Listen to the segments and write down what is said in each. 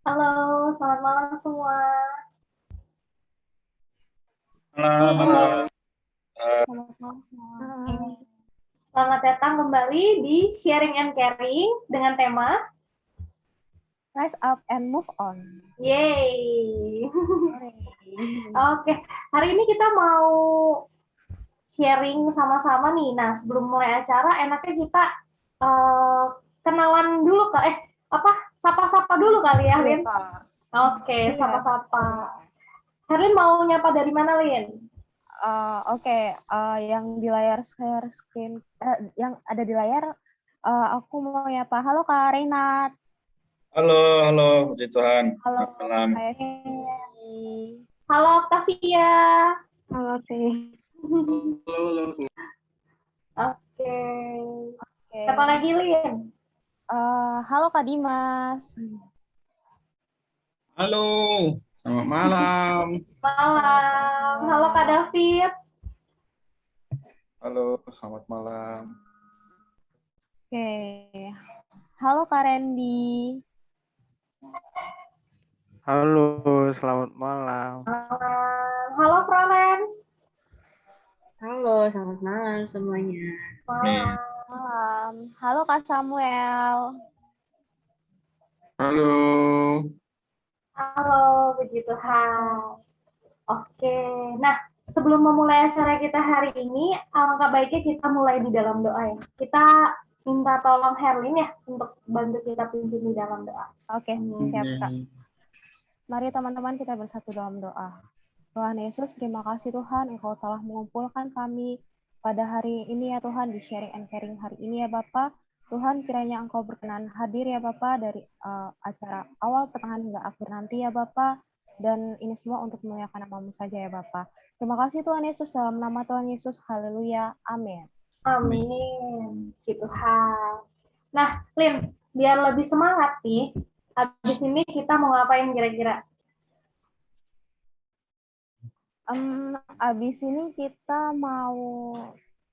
Halo, selamat malam semua. Malam, Halo, Selamat malam semua. Selamat datang kembali di Sharing and Caring dengan tema Rise up and move on. Yeay. Hooray. Oke, hari ini kita mau sharing sama-sama nih. Nah, sebelum mulai acara, enaknya kita eh, kenalan dulu sapa-sapa dulu kali ya, Iya, Lin? Kak. Oke, Iya, sapa-sapa. Kak. Herlin mau nyapa dari mana, Lin? Oke, yang di layar share screen, yang ada di layar, aku mau nyapa. Halo Kak Renat. halo, puji Tuhan. Halo Selamat malam. Kak Evi. Halo, Octavia. Halo sih. halo semua. Oke. Oke. Siapa lagi, Lin? Halo Kak Dimas. Halo, selamat malam. Malam. Halo Kak David. Halo, selamat malam. Oke. Halo Kak Randy. Halo, selamat malam. Halo Florence. Halo, selamat malam semuanya. Malam. Malam. Halo Kak Samuel. Halo, Halo, puji Tuhan. Oke, nah sebelum memulai acara kita hari ini, alangkah baiknya kita mulai di dalam doa ya. Kita minta tolong Herlin ya untuk bantu kita pimpin di dalam doa. Oke, siap Kak. Mari teman-teman kita bersatu dalam doa. Tuhan Yesus, terima kasih Tuhan Engkau telah mengumpulkan kami pada hari ini ya Tuhan, di sharing and caring hari ini ya Bapak. Tuhan kiranya Engkau berkenan hadir ya Bapak dari acara awal, pertengahan hingga akhir nanti ya Bapak. Dan ini semua untuk memuliakan nama-Mu saja ya Bapak. Terima kasih Tuhan Yesus, dalam nama Tuhan Yesus, haleluya, amin. Amin, puji Tuhan. Nah, Lin, biar lebih semangat nih, habis ini kita mau ngapain kira-kira? Abis ini kita mau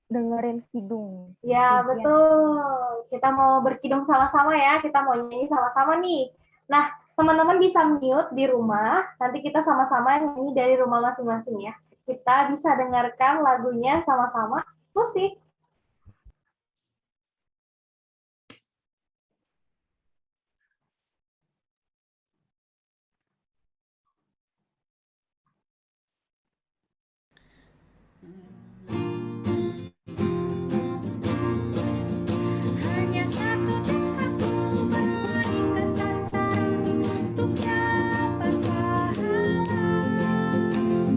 dengerin kidung. Ya, Pujian. betul. Kita mau berkidung sama-sama ya. Kita mau nyanyi sama-sama nih. Nah, teman-teman bisa mute di rumah. Nanti kita sama-sama nyanyi dari rumah masing-masing ya. Kita bisa dengarkan lagunya sama-sama. Musik. Hanya satu Tuhanku berlari ke sasaran untuk dapat pahala,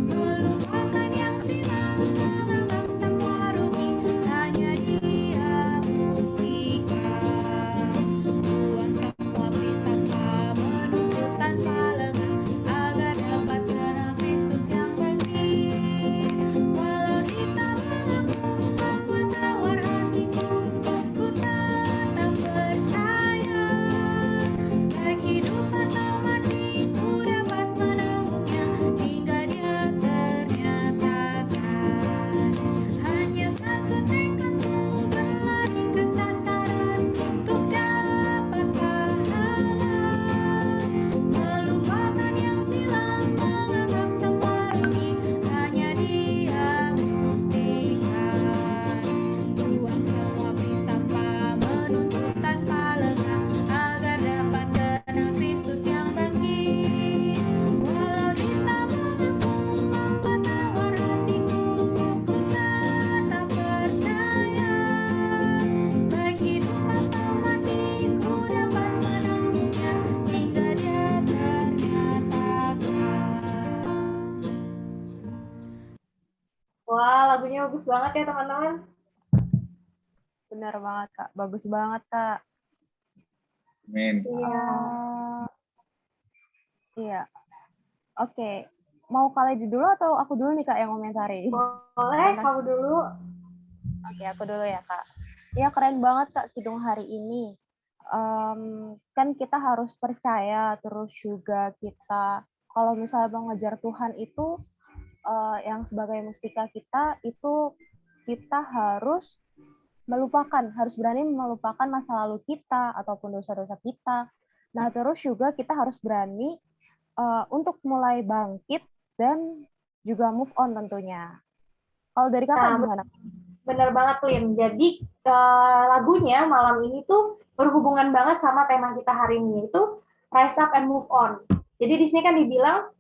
melupakan yang silam, menganggap semua rugi, hanya Dia buktikan. Buang semua prasangka, menuntut tanpa lengah, agar dapat kenal Kristus yang bangkit. Walau hitam mengepung membuat tawar hatiku, ku tetap percaya. Baik hidup atau mati, ku dapat menanggungnya hingga Dia ternyatakan. Hanya satu tekadku berlari ke sasaran untuk dapat pahala, melupakan yang silam, menganggap semua rugi, hanya Dia buktikan. Buang semua prasangka, menuntut tanpa lengah, agar dapat kenal Kristus yang bangkit. Walau hitam mengepung membuat tawar hatiku, ku tetap percaya. Baik hidup atau mati, ku dapat menanggungnya hingga Dia ternyatakan. Wah, lagunya bagus banget ya teman-teman. Benar banget Kak, bagus banget Kak. Amin. Iya. Iya. Oke, mau kalian dulu atau aku dulu nih Kak yang komentari? Boleh, kamu dulu. Oke, aku dulu ya Kak. Ya keren banget Kak kidung hari ini. Kan kita harus percaya, terus juga kita kalau misalnya mau ngejar Tuhan itu yang sebagai mustika kita itu kita harus melupakan, harus berani melupakan masa lalu kita ataupun dosa-dosa kita. Nah, terus juga kita harus berani untuk mulai bangkit dan juga move on tentunya. Kalau dari kakak Nah, gimana? bener banget, Lin. Jadi lagunya malam ini tuh berhubungan banget sama tema kita hari ini, itu Rise Up and Move On. Jadi di sini kan dibilang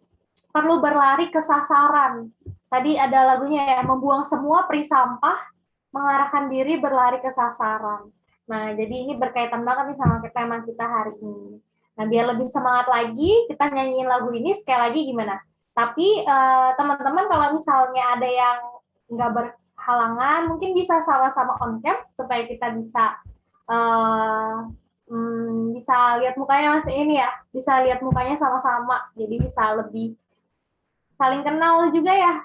perlu berlari ke sasaran. Tadi ada lagunya ya, membuang semua peri sampah, mengarahkan diri berlari ke sasaran. Nah, jadi ini berkaitan banget nih sama tema kita hari ini. Nah, biar lebih semangat lagi, kita nyanyiin lagu ini sekali lagi gimana? Tapi teman-teman kalau misalnya ada yang nggak berhalangan, mungkin bisa sama-sama on cam supaya kita bisa bisa lihat mukanya Mas ini ya, bisa lihat mukanya sama-sama, jadi bisa lebih saling kenal juga ya.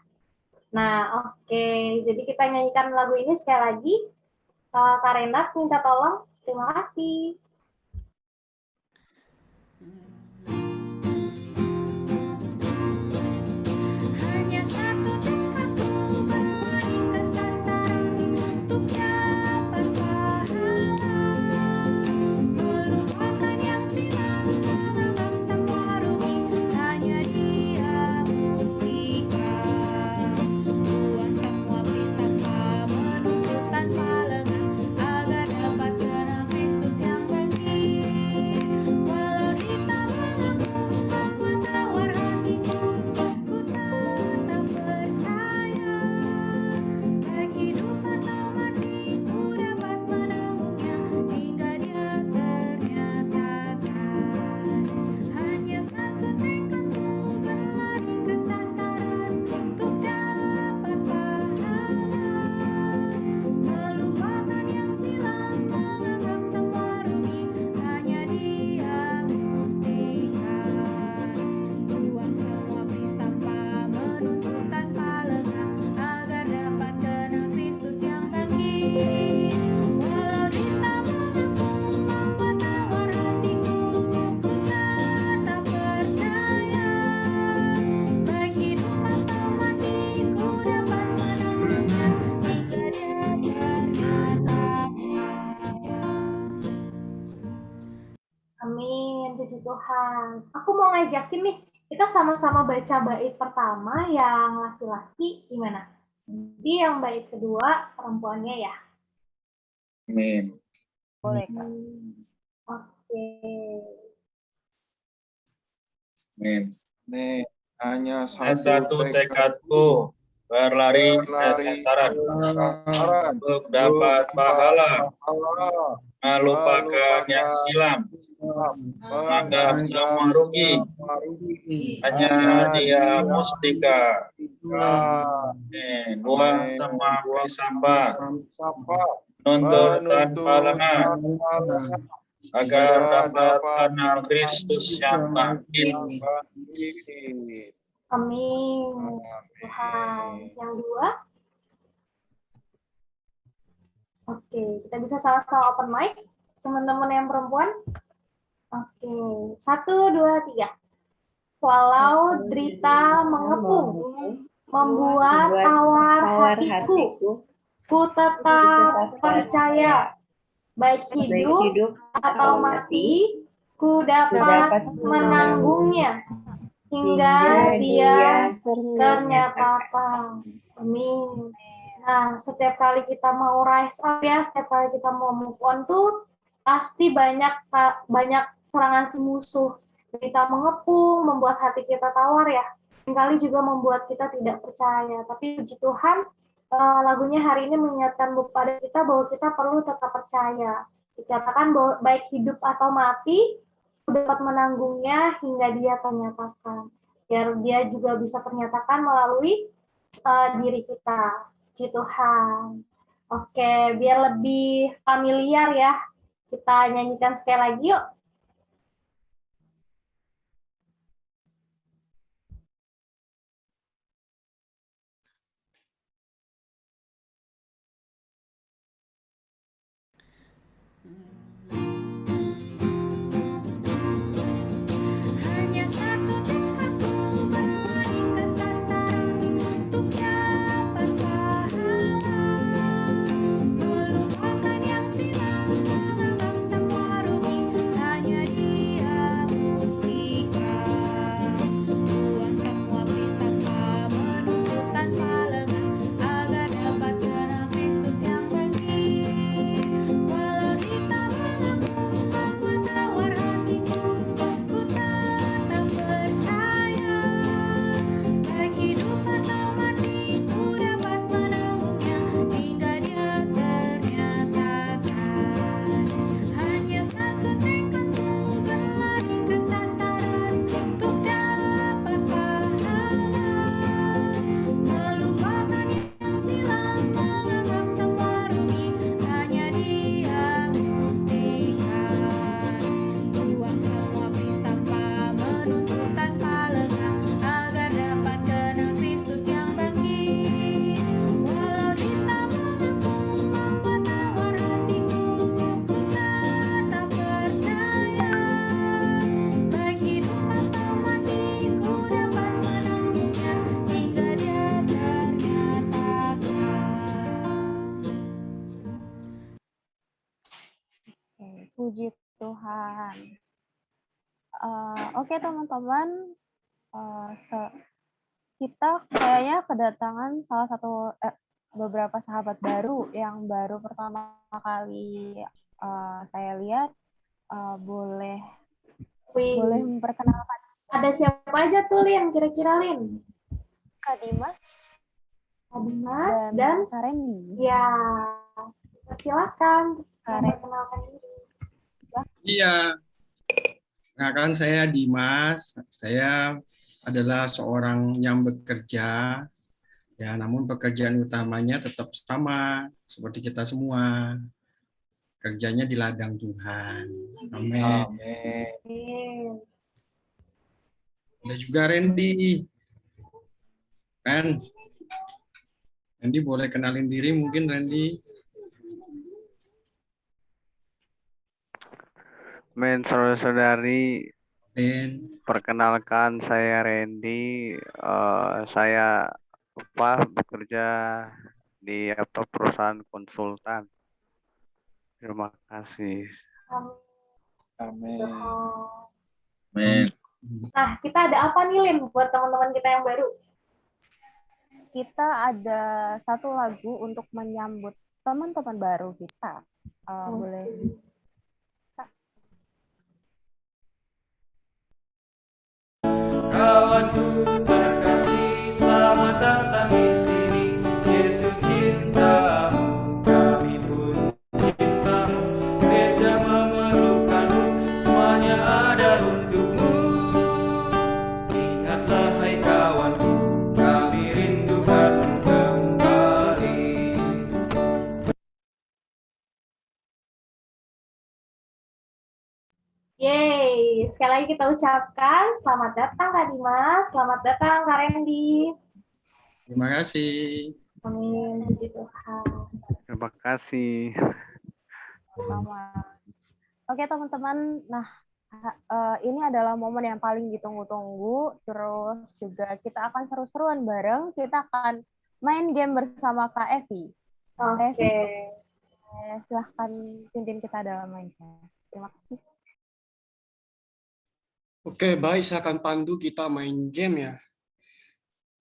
Nah, oke. Jadi kita nyanyikan lagu ini sekali lagi. Kak Renat minta tolong. Terima kasih. Hanya satu tekadku berlari ke sasaran untuk dapat pahala, melupakan yang silam, menganggap semua rugi, hanya Dia mustika. Buang semua prisangka, menuntut tanpa lengah, agar dapat kenal Kristus yang bangkit. Walau ditawar membuat tawar hatiku, ku tetap percaya. Baik hidup atau mati, ku dapat menanggungnya hingga Dia ternyatakan. Hanya satu tekadku berlari ke sasaran untuk dapat pahala, melupakan yang silam, menganggap semua rugi, hanya Dia mustika. Buang semua sampah, menuntut tanpa lengah, agar dapat kenal Kristus yang bangkit. Walau ditawar membuat tawar hatiku, ku tetap percaya. Baik hidup atau mati, ku dapat menanggungnya hingga Dia ternyatakan. Amin, puji Tuhan. Aku mau ngajakin nih, kita sama-sama baca bait pertama yang laki-laki gimana? Jadi yang bait kedua perempuannya ya. Amin. Boleh, Kak. Oke. Amin. Nih, hanya Hanya satu tekadku berlari ke sasaran sasaran untuk dapat pahala, Allah, melupakan yang silam, menganggap semua rugi, hanya Dia mustika. Amin. Buang semua sampah, menuntut tanpa lengah, agar dapat kenal Kristus yang bangkit. Amin. Tuhan. Yang dua. Oke, kita bisa sama-sama open mic. Teman-teman yang perempuan. Oke, 1, 2, 3. Walau derita mengepung, membuat tawar hatiku, ku tetap percaya. Baik hidup atau mati, ku dapat menanggungnya hingga Dia ternyatakan. Amin. Nah, setiap kali kita mau rise up ya, setiap kali kita mau move on tuh pasti banyak serangan si musuh. Kita mengepung, membuat hati kita tawar ya. Seringkali juga membuat kita tidak percaya. Tapi puji Tuhan, lagunya hari ini mengingatkan kepada kita bahwa kita perlu tetap percaya. Dikatakan bahwa baik hidup atau mati, dapat menanggungnya hingga Dia ternyatakan. Biar Dia juga bisa ternyatakan melalui diri kita. Puji Tuhan. Oke, biar lebih familiar ya, kita nyanyikan sekali lagi yuk. Hanya satu tekadku berlari ke sasaran untuk dapat pahala, melupakan yang silam, menganggap semua rugi, hanya Puji Tuhan. Oke teman-teman, kita kayaknya kedatangan salah satu beberapa sahabat baru yang baru pertama kali saya lihat. Boleh Wih, memperkenalkan ada siapa aja tuh Lin, kira-kira Lin? Kak Dimas Kak Dimas dan dan Kak Randy. ya, silakan Kak Randy. perkenalkan diri. Iya. Kan saya Dimas. Saya adalah seorang yang bekerja. Ya, namun pekerjaan utamanya tetap sama seperti kita semua. Kerjanya di ladang Tuhan. Amin. Amin. Ada juga Randy. Kan? Randy boleh kenalin diri mungkin Randy. Men, saudara-saudari, Ben. perkenalkan saya Randy. Saya bekerja di perusahaan konsultan. Terima kasih. Amin. Amin. Nah, kita ada apa nih Lin buat teman-teman kita yang baru? Kita ada satu lagu untuk menyambut teman-teman baru kita. Boleh. Kawanku terkasih, selamat datang di sini. Yesus cintamu, kami pun cintamu. Gereja memerlukanmu, semuanya ada untukmu. Ingatlah hai kawanku, kami rindukanmu kembali. Yeay, sekali lagi kita ucapkan selamat datang Kak Dimas, selamat datang Kak Randy. Terima kasih. Amin, puji Tuhan. Terima kasih. Sama. Oke teman-teman, nah ini adalah momen yang paling ditunggu-tunggu. Terus juga kita akan seru-seruan bareng. Kita akan main game bersama Kak Evi. Oke. Silahkan pimpin kita dalam main game. Terima kasih. Oke, baik. Saya akan pandu kita main game ya.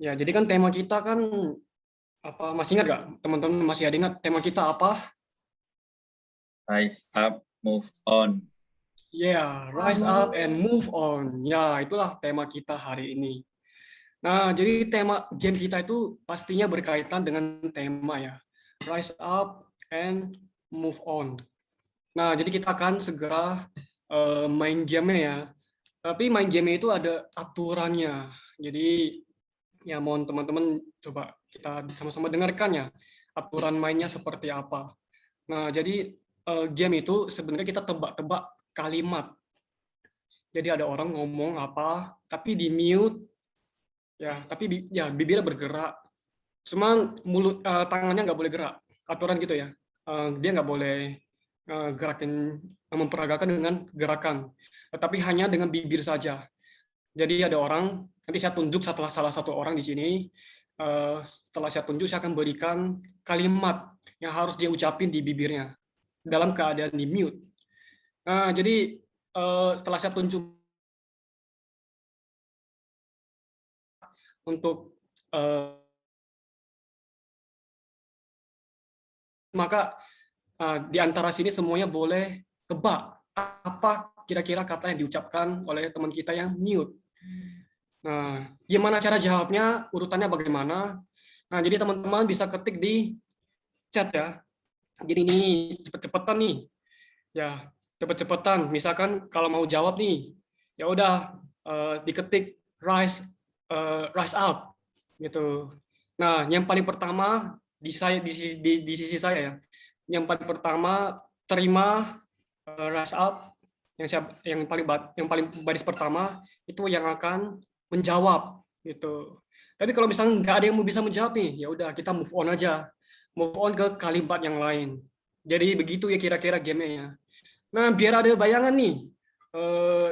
Ya, jadi kan tema kita kan apa? Masih ingat nggak? Teman-teman masih ada ingat tema kita apa? Rise up, move on. Yeah, rise up and move on. Ya, itulah tema kita hari ini. Nah, jadi tema game kita itu pastinya berkaitan dengan tema ya. Rise up and move on. Nah, jadi kita akan segera main game ya. Tapi main game itu ada aturannya. Jadi ya mohon teman-teman coba kita sama-sama dengarkan ya. Aturan mainnya seperti apa. Nah, jadi game itu sebenarnya kita tebak-tebak kalimat. Jadi ada orang ngomong apa, tapi di mute, ya, tapi ya bibirnya bergerak. Cuman mulut tangannya nggak boleh gerak. Aturan gitu ya. Dia nggak boleh gerakin, memperagakan dengan gerakan, tetapi hanya dengan bibir saja. Jadi ada orang, nanti saya tunjuk setelah salah satu orang di sini. Setelah saya tunjuk, saya akan berikan kalimat yang harus dia ucapin di bibirnya dalam keadaan di mute. Nah, jadi setelah saya tunjuk untuk maka di antara sini semuanya boleh tebak apa kira-kira kata yang diucapkan oleh teman kita yang mute. Nah, gimana cara jawabnya? Urutannya bagaimana? Nah, jadi teman-teman bisa ketik di chat ya. Jadi ini cepet-cepetan nih. Ya, cepet-cepetan. Misalkan kalau mau jawab nih, ya udah diketik rise up gitu. Nah, yang paling pertama di sisi saya ya. Yang paling pertama terima rise up, yang paling baris pertama itu yang akan menjawab gitu. Tapi kalau misalnya nggak ada yang mau bisa menjawab nih, ya udah kita move on aja, move on ke kalimat yang lain. Jadi begitu ya kira-kira gamenya. Nah, biar ada bayangan nih,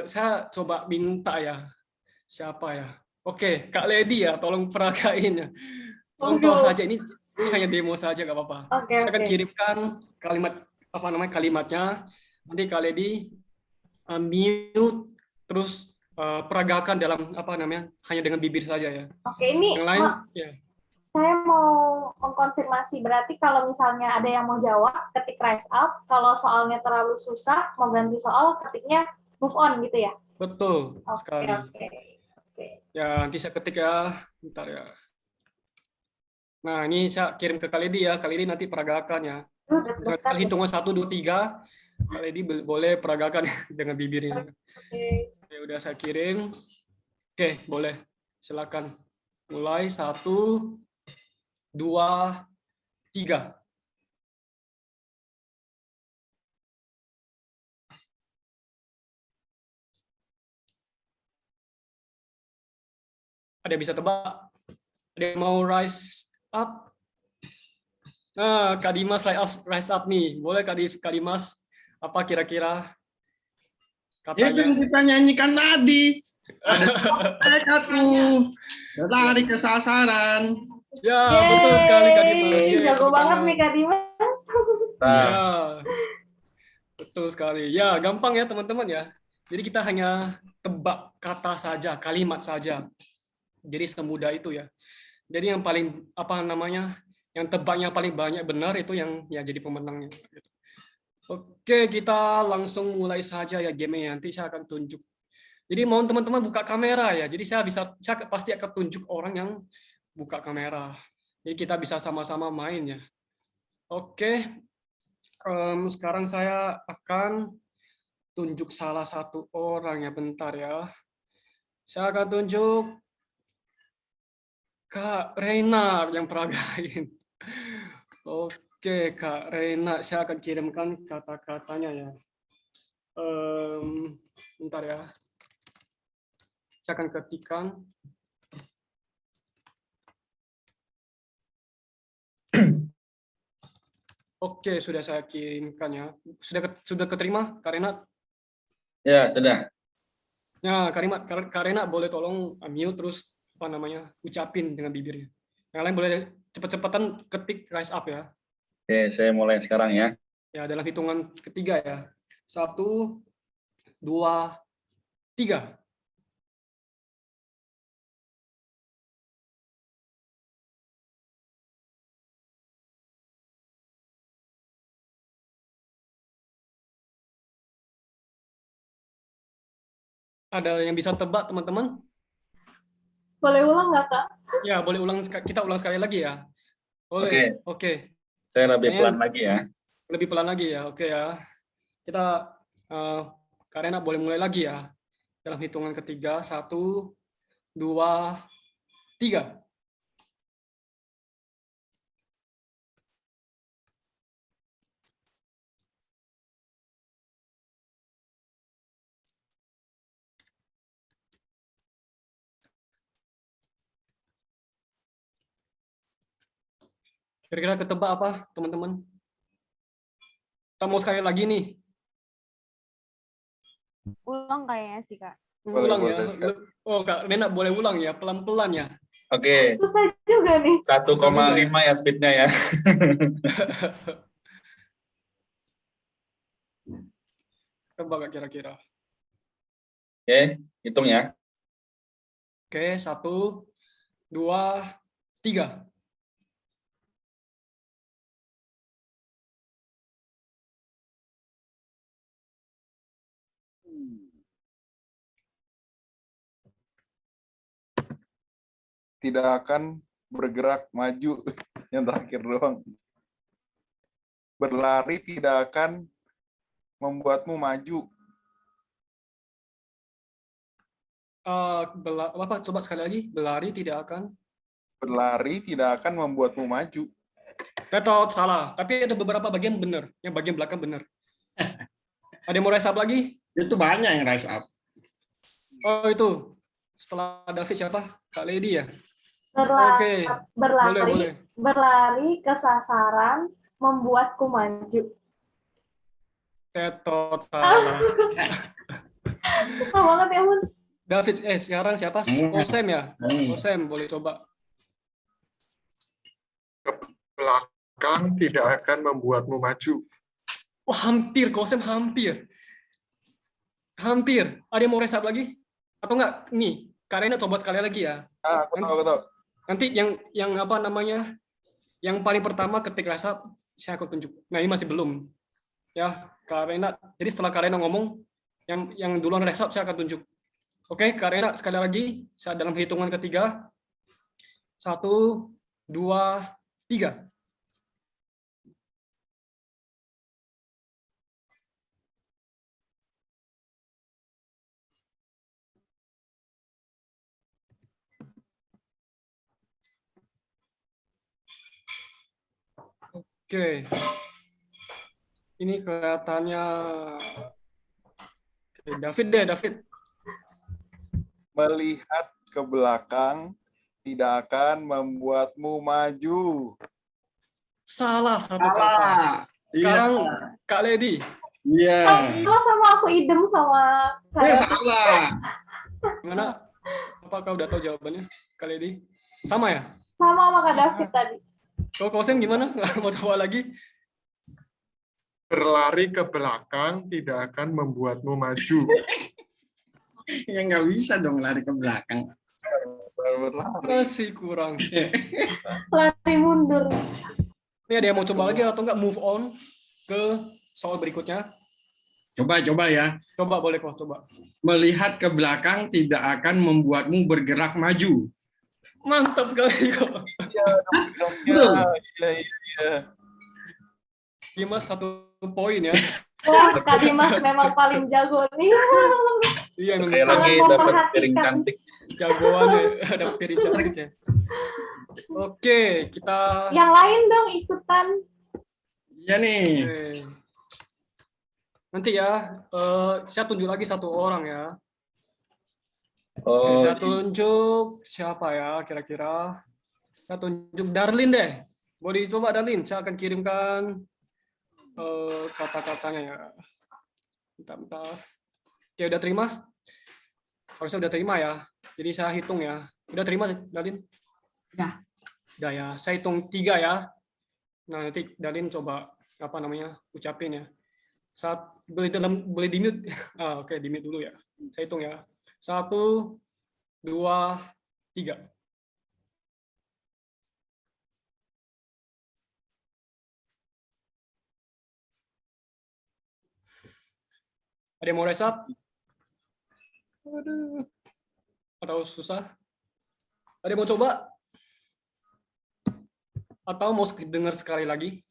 saya coba minta ya, siapa ya? Oke, Kak Lady ya, tolong peragain ya. Contoh saja ini hanya demo saja, nggak apa-apa. Saya akan kirimkan kalimatnya. nanti Kak Lady mute terus peragakan dalam apa namanya hanya dengan bibir saja ya. Oke, ini Yang lain ya. saya mau mengkonfirmasi, berarti kalau misalnya ada yang mau jawab, ketik rise up, kalau soalnya terlalu susah, mau ganti soal, ketiknya move on gitu ya? Betul sekali. Oke. Ya, nanti saya ketik ya, bentar ya. Nah, ini saya kirim ke Kak Lady ya, Kak Lady nanti peragakan ya. Dengan hitungan 1, 2, 3, Kak Lady boleh peragakan dengan bibirnya. Ya udah saya kirim. Oke, boleh. Silakan. Mulai 1, 2, 3. Ada yang bisa tebak? Ada yang mau rise up? Nah, Kak Dimas rise up nih. Boleh Kak Dimas, apa kira-kira Itu yang kita nyanyikan tadi. Tekadku berlari ke sasaran. Ya, betul sekali Kak Dimas. Jago banget nih Kak Dimas. Ya, betul sekali. Ya, gampang ya teman-teman ya. Jadi kita hanya tebak kata saja, kalimat saja. Jadi semudah itu ya. Jadi yang paling apa namanya, yang tebaknya paling banyak benar itu yang ya jadi pemenangnya. Oke, kita langsung mulai saja ya game-nya. Nanti saya akan tunjuk. Jadi mohon teman-teman buka kamera ya. Jadi saya pasti akan tunjuk orang yang buka kamera. Jadi kita bisa sama-sama main ya. Oke, sekarang saya akan tunjuk salah satu orang ya. Bentar ya. Saya akan tunjuk Kak Reina yang peragain. Oke, Kak Reina, saya akan kirimkan kata-katanya ya. Bentar ya. Saya akan ketikkan. Oke, sudah saya kirimkan ya. Sudah keterima, Kak Reina? Ya, sudah. Ya, Kak Reina boleh tolong mute terus apa namanya ucapin dengan bibirnya. Yang lain boleh cepet-cepetan ketik rise up ya. Oke, saya mulai sekarang ya. Ya, dalam hitungan ketiga ya. 1, 2, 3. Ada yang bisa tebak, teman-teman? Boleh ulang nggak, Kak? Ya, boleh ulang. Kita ulang sekali lagi ya. Boleh. Oke. Saya lebih pelan lagi ya. Lebih pelan lagi ya. Oke ya. Kita Kak Rena boleh mulai lagi ya. Dalam hitungan ketiga. 1, 2, 3. Kira-kira ketebak apa, teman-teman? Kita mau sekali lagi nih. Ulang kayaknya sih, Kak. Ulang ya. Oh, Kak Rena boleh ulang ya, pelan-pelan ya. Oke. Susah juga nih. 1,5 ya speednya ya. Tebak kira-kira. Oke, hitung ya. Oke, 1, 2, 3. Tidak akan bergerak maju. Yang terakhir doang. Berlari tidak akan membuatmu maju. Apa? Coba sekali lagi. Berlari tidak akan. Berlari tidak akan membuatmu maju. Tetot, salah. Tapi ada beberapa bagian benar. Yang bagian belakang benar. Ada yang mau rise up lagi? Itu banyak yang rise up. Oh, itu. Setelah David siapa? Kak Lady ya? Berlari, Boleh. berlari ke sasaran, membuatku maju. Tetot, salah. Susah banget ya, Mun. David, sekarang siapa? Osem ya? Osem, boleh coba. Ke belakang tidak akan membuatmu maju. Wah, hampir, Kosem hampir. Hampir. Ada yang mau reset lagi? Atau enggak? Nih, Kak Rena coba sekali lagi ya. Aku tahu. Nanti yang apa namanya? Yang paling pertama ketik reset, saya akan tunjuk. Nah, ini masih belum. Ya, Kak Rena. Jadi setelah Kak Rena ngomong, yang duluan reset, saya akan tunjuk. Oke, Kak Rena, sekali lagi. Saya dalam hitungan ketiga. 1, 2, 3. Oke. Ini kelihatannya Oke, David deh, David. Melihat ke belakang tidak akan membuatmu maju. Salah satu kata. Salah. Sekarang Kak Lady. Iya. Sama aku idem sama kayak Salah. Gimana? Apakah udah tahu jawabannya, Kak Lady? Sama ya? sama Kak David tadi. Kalau Kosem gimana? Mau coba lagi? Berlari ke belakang tidak akan membuatmu maju. Ya nggak bisa dong lari ke belakang. Masih kurang. Lari mundur. Ini ada yang mau coba lagi atau enggak move on ke soal berikutnya? Coba ya. Coba boleh kok, coba. Melihat ke belakang tidak akan membuatmu bergerak maju. Mantap sekali kok. Iya. Dimas 1 poin ya. Wah, Kak Dimas memang paling jago nih. Iya, Sekali lagi dapat piring cantik. Jagoan ya, dapat piring cantik ya. Oke, kita Yang lain dong ikutan. Iya nih. Oke. Nanti ya, saya tunjuk lagi 1 orang ya. Oh, Saya tunjuk siapa ya kira-kira? Saya tunjuk Darlin deh. Boleh dicoba Darlin, saya akan kirimkan kata-katanya ya. Bentar. Oke, udah terima? Harusnya udah terima ya. Jadi saya hitung ya. Udah terima Darlin? Udah ya. Saya hitung 3 ya. Nah, nanti Darlin coba ucapin ya. Saat boleh di mute. Oke, di mute dulu ya. Saya hitung ya. 1, 2, 3. Ada yang mau resap? Aduh. Atau susah? Ada yang mau coba? Atau mau dengar sekali lagi?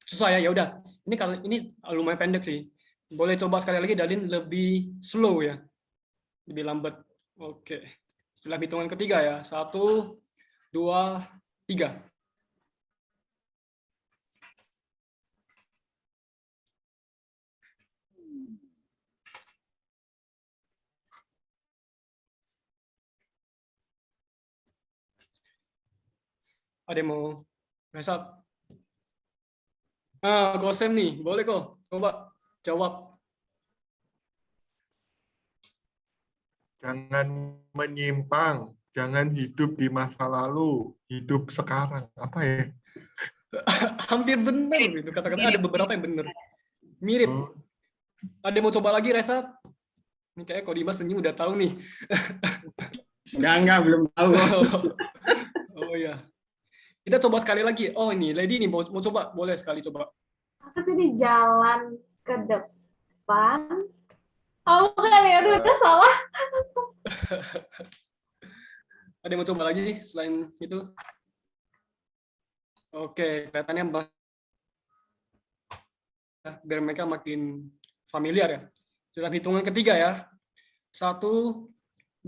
Susah ya, ya udah. Ini lumayan pendek sih. Boleh coba sekali lagi, Dalin lebih slow ya. Lebih lambat. Oke. Setelah hitungan ketiga ya. 1, 2, 3. Ada yang mau resap? Kosem nih, boleh kok. Coba jawab. Jangan menyimpang, jangan hidup di masa lalu, hidup sekarang. Apa ya? Hampir benar itu kata-kata, ada beberapa yang benar. Mirip. Ada yang mau coba lagi resap? Ini kayak kalau Dimas senyum udah tahu nih. Enggak, belum tahu. Oh iya. Kita coba sekali lagi. Oh ini, Lady nih mau coba, boleh sekali coba. Apa tadi jalan ke depan? Oh bukan ya, udah salah. Ada yang mau coba lagi selain itu? Oke, kelihatannya biar mereka makin familiar ya. Dalam hitungan ketiga ya. 1, 2,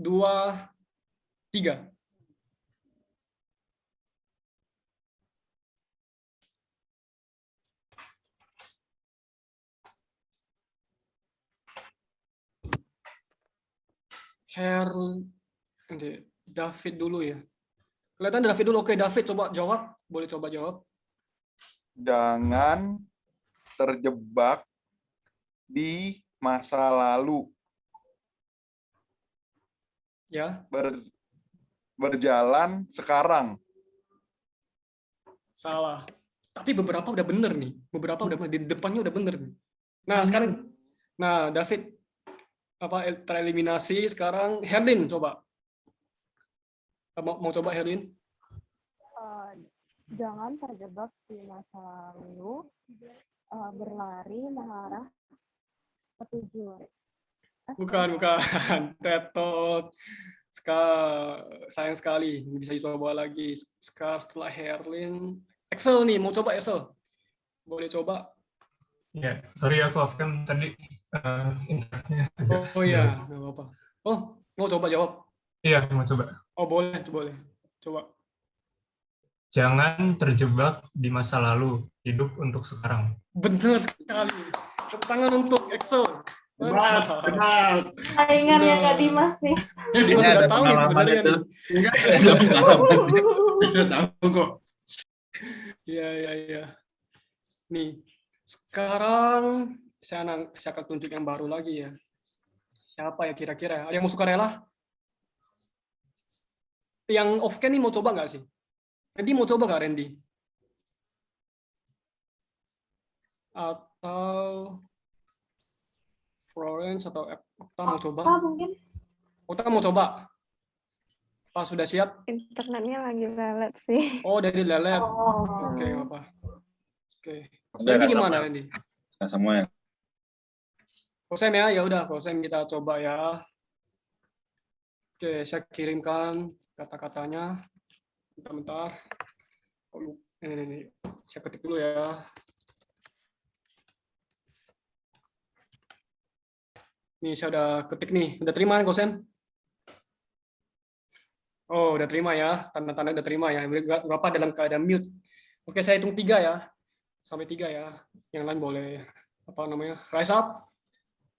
3. David dulu ya. Kelihatan David dulu. Oke, David coba jawab. Boleh coba jawab. Jangan terjebak di masa lalu. Ya. Berjalan sekarang. Salah. Tapi beberapa udah bener nih. Beberapa udah di depannya udah bener nih. Nah, sekarang David tereliminasi. Sekarang Herlin coba. Mau coba Herlin? Jangan terjebak di masa lalu, berlari mengarah ke tujuan. Bukan. Tetot. Sayang sekali. Bisa dicoba lagi. Setelah Herlin. Excel nih, mau coba Excel? Boleh coba? Ya, sorry aku off kan tadi internetnya agak Oh iya, jelek. nggak apa-apa. Oh, mau coba jawab? Iya, mau coba. Oh boleh. Coba. Jangan terjebak di masa lalu, hidup untuk sekarang. Benar sekali. Tepuk tangan untuk Excel. Benar. Saingannya Kak Dimas nih. Dimas Ini sudah ada tahu nih pengalaman sebenarnya itu. nih. Udah tahu kok. Iya. Nih, sekarang saya akan tunjuk yang baru lagi ya. Siapa ya kira-kira? Ada yang mau sukarela? Yang off-cam nih mau coba nggak sih? Randy mau coba nggak, Randy? Atau Florence atau Okta mau coba? Mungkin. Okta mau coba? Pas sudah siap? Internetnya lagi lelet sih. Oh, dari lelet. Oh. Oke, nggak apa. Oke. Udah, Randy nggak gimana, sama. Randy? Nggak semua ya. Kosem ya udah, Kosem kita coba ya. Oke, saya kirimkan kata-katanya. Bentar. Oh, ini. Saya ketik dulu ya. Nih, saya udah ketik nih. Udah terima, Kosem? Oh, udah terima ya. Tanda-tanda udah terima ya. Berapa dalam keadaan mute. Oke, saya hitung 3 ya. Sampai 3 ya. Yang lain boleh, rise up.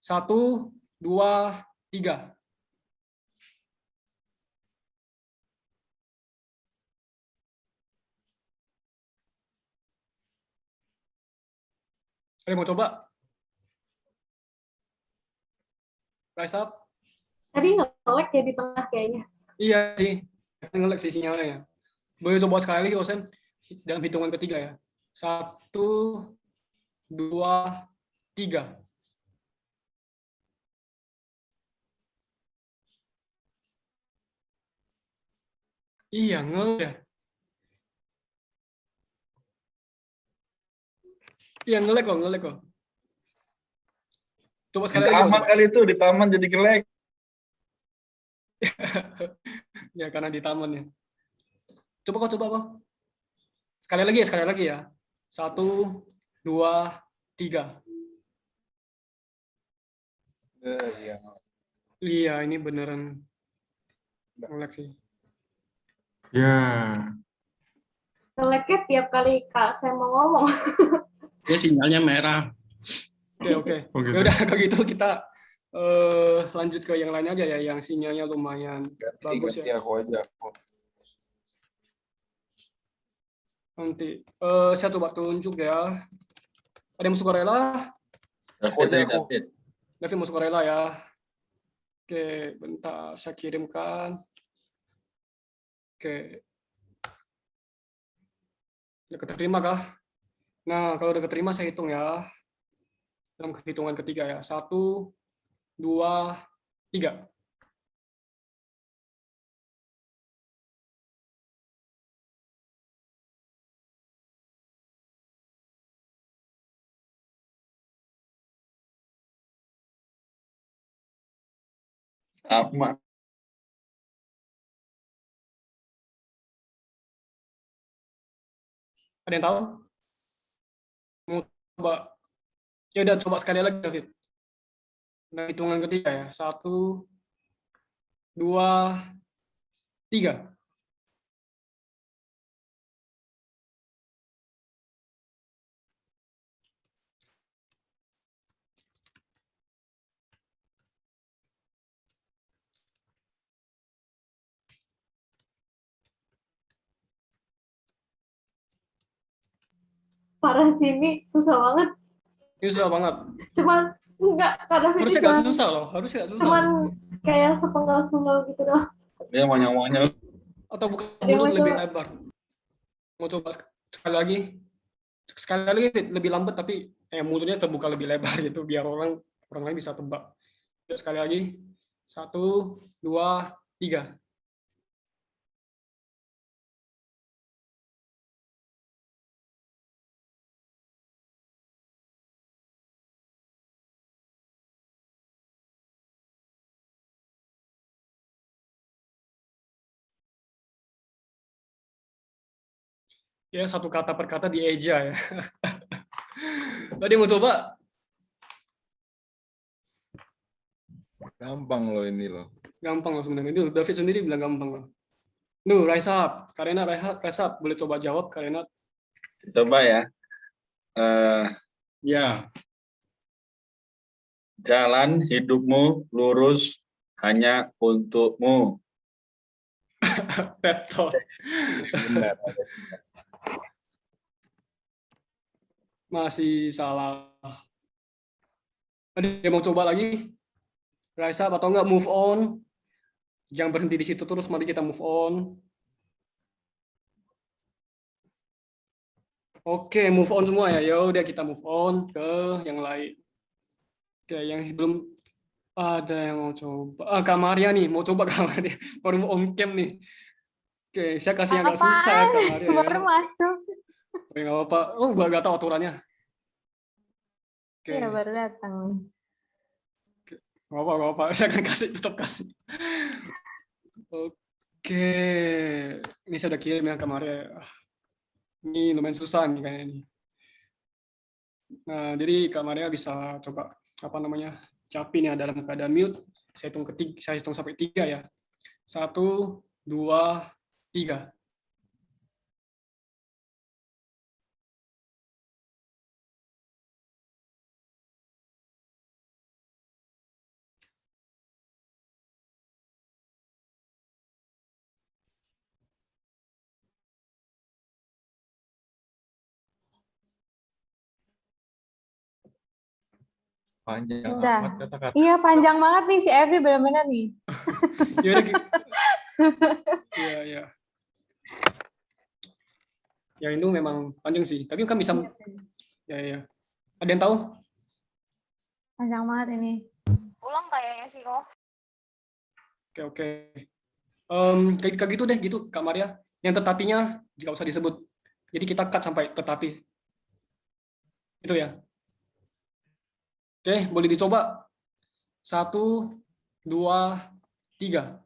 1, 2, 3. Ada mau coba? Rise up. Tadi nge-lag ya di tengah kayaknya. Iya sih. Nge-lag sih sinyalnya ya. Boleh coba sekali lagi, Osen. Dalam hitungan ketiga ya. 1, 2, 3. Iya, nge-lag ya. Iya, nge-lag kok. Coba sekali Di lagi. taman kali itu, di taman jadi gelek. Ya, karena di taman ya. Coba kok. Sekali lagi ya. 1, 2, 3. Iya. Iya, ini beneran nge-lag sih. Ya. Nge-lagnya tiap kali Kak saya mau ngomong. Ya sinyalnya merah. Oke. Oh, gitu. Ya udah kalau gitu kita lanjut ke yang lain aja ya, yang sinyalnya lumayan bagus Ganti ya. aku aja. Nanti saya coba tunjuk ya. Ada yang mau sukarela? Aku aja. David mau sukarela ya. Oke, bentar saya kirimkan. Oke. Udah keterima kah? Nah, kalau udah keterima saya hitung ya. Dalam hitungan ketiga ya. 1, 2, 3. Sama. Ada yang tahu? Mau coba? Ya udah coba sekali lagi, David. Nah, hitungan ketiga ya. 1, 2, 3. Parah sini susah banget. Ini susah banget. Cuman enggak, kadang Harusnya nggak susah loh. Cuman kayak sepenggal-sepenggal gitu doang. Dia maunya. Atau buka Ada yang mulut mau lebih coba? lebar. Mau coba sekali lagi? sekali lagi lebih lambat tapi mulutnya terbuka lebih lebar gitu biar orang lain bisa tebak. Yuk, sekali lagi. 1, 2, 3. Ya, satu kata per kata dieja ya. Tadi mau coba? Gampang loh ini loh. Gampang loh sebenarnya. Itu David sendiri bilang gampang loh. Nuh, rise up. Karena rise up. Boleh coba jawab, Karena. Coba ya. Ya. Jalan hidupmu lurus hanya untukmu. Betul. Benar. Masih salah. Ada yang mau coba lagi? Rise up atau enggak move on? Jangan berhenti di situ terus, mari kita move on. Oke, move on semua ya. Ya udah kita move on ke yang lain. Oke, yang belum ada yang mau coba. Kak Maria nih, mau coba Kak Maria. Baru on cam nih. Oke, saya kasih yang agak susah ya Kak Maria. Baru masuk. Oke, nggak apa-apa. Oh, gua nggak tahu aturannya. Oke. Iya, baru datang. Nggak apa-apa. Saya akan tetap kasih. Oke. Ini saya udah kirim ya Kak Maria. Ini lumayan susah nih kayaknya ini. Nah, jadi Kak Maria bisa coba capin ya dalam keadaan mute. Saya hitung sampai 3 ya. 1, 2, 3. Panjang Udah. amat kata-kata. Iya, panjang banget nih si Evi benar-benar nih. Iya. Ya itu memang panjang sih. Tapi kan bisa. Ya. Ada yang tahu? Panjang banget ini. Ulang kayaknya sih kok. Oke. Kayak gitu deh, gitu Kak Maria. Yang tetapinya jika usah disebut. Jadi kita cut sampai tetapi. Itu ya. Oke, boleh dicoba. 1, 2, 3.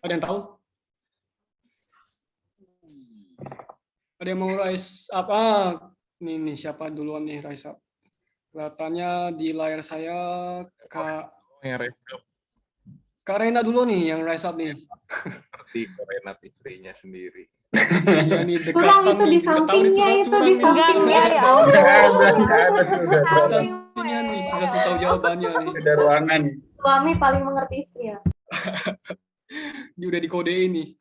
Ada yang tahu? Ada yang mau rise up? Ini siapa duluan nih rise up? Kelihatannya di layar saya Kak Rena dulu nih yang rise up nih. Ngerti Rena istrinya sendiri. Iya nih Curang itu di sampingnya itu di sampingnya ya Allah. Sampingnya nih, bisa tahu jawabannya nih. Ada ruangan. Suami paling mengerti istri ya. Dia udah dikodein nih.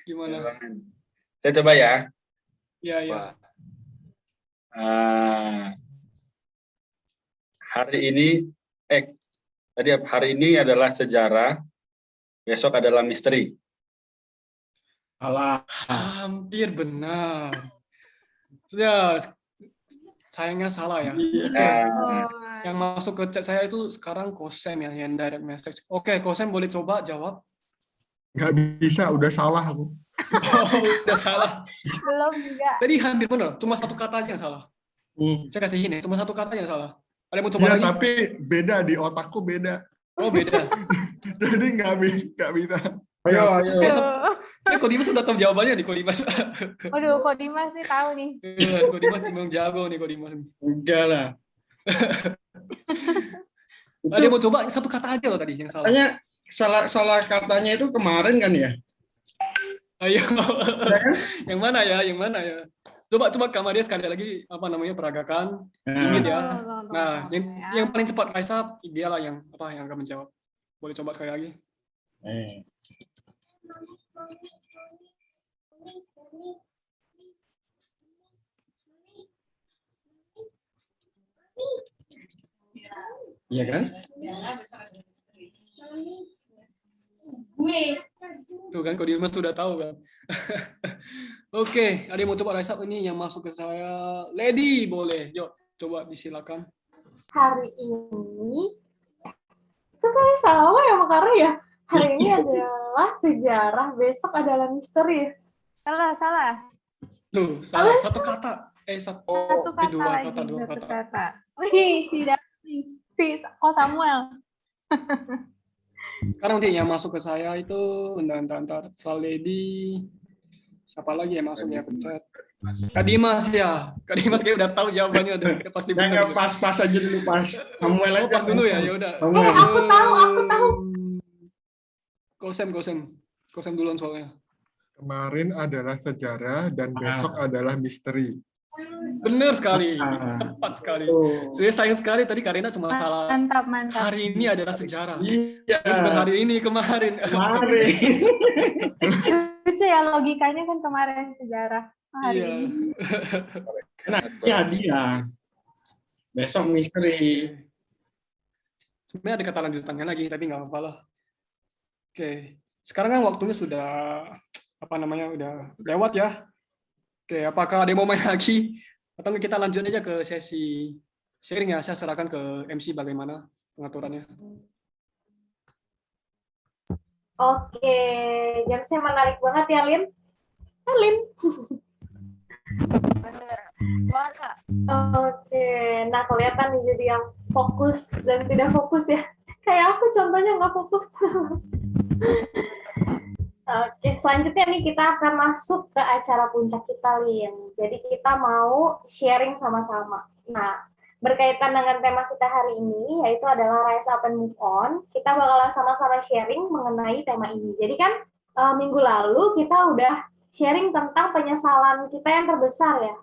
Gimana? Saya coba ya. Iya. Hari ini adalah sejarah, besok adalah misteri. Alah. Hampir benar. Sudah, sayangnya salah ya. Yang masuk ke chat saya itu sekarang Kosem ya, yang direct message. Oke, Kosem boleh coba jawab. Nggak bisa, udah salah aku. Udah salah. Belum juga. Tadi hampir benar, cuma satu kata aja yang salah. Saya kasih ini, cuma satu kata yang salah. Ada yang mau coba Ya, lagi? tapi beda di otakku beda. Oh, beda. Jadi nggak bisa. Ayo. Kok Dimas udah tahu jawabannya nih, kok Dimas. Waduh, kok Dimas nih tahu nih. Kok Dimas memang jago nih, kok Dimas. Enggak lah. Ada yang mau coba satu kata aja loh tadi yang salah. Katanya salah katanya itu kemarin kan ya? Ayo. Yang mana ya? Coba Kak Maria sekali lagi peragakan. Ingat ya. Nah, yang paling cepat rise up dialah yang akan menjawab. Boleh coba sekali lagi. Iya kan? Tuh kan, Kodimas sudah tahu kan. Oke, ada yang mau coba rise up ini yang masuk ke saya? Lady boleh, yuk coba disilakan. Hari ini itu kayak sama ya Makara ya. Hari ini adalah sejarah, besok adalah misteri. Salah. Tuh, salah satu kata. Satu kata dua lagi, kata, dua satu kata. kata. Wih, si Samuel. Sekarang nanti yang masuk ke saya itu entar soal Lady. Siapa lagi yang masuk ya pencet? Kak Dimas ya. Kak Dimas kayak udah tahu jawabannya udah pasti benar. Jangan pas aja dulu pas. Samuel aja. Pas dulu ya, ya udah. Aku tahu. Kosem duluan soalnya. Kemarin adalah sejarah dan besok adalah misteri. Benar sekali, tepat sekali. Saya sayang sekali tadi Karina cuma salah. Mantap. Hari ini adalah sejarah. Iya. Bukan hari ini, kemarin. Lucu ya logikanya kan kemarin sejarah. Hari ini. Nah, dia. Besok misteri. Sebenarnya ada kata lanjutannya lagi, tapi nggak apa-apa lah. Oke, sekarang kan waktunya sudah udah lewat ya. Oke, apakah ada yang mau main lagi? Atau kita lanjut aja ke sesi sharing ya? Saya serahkan ke MC bagaimana pengaturannya. Oke, jamnya menarik banget ya, Lin. Lin. Oke, nah kelihatan nih jadi yang fokus dan tidak fokus ya. Kayak aku contohnya nggak fokus. Oke, selanjutnya nih kita akan masuk ke acara puncak kita, Lin. Jadi kita mau sharing sama-sama. Nah, berkaitan dengan tema kita hari ini, yaitu adalah Rise Up and Move On, kita bakalan sama-sama sharing mengenai tema ini. Jadi kan minggu lalu kita udah sharing tentang penyesalan kita yang terbesar ya.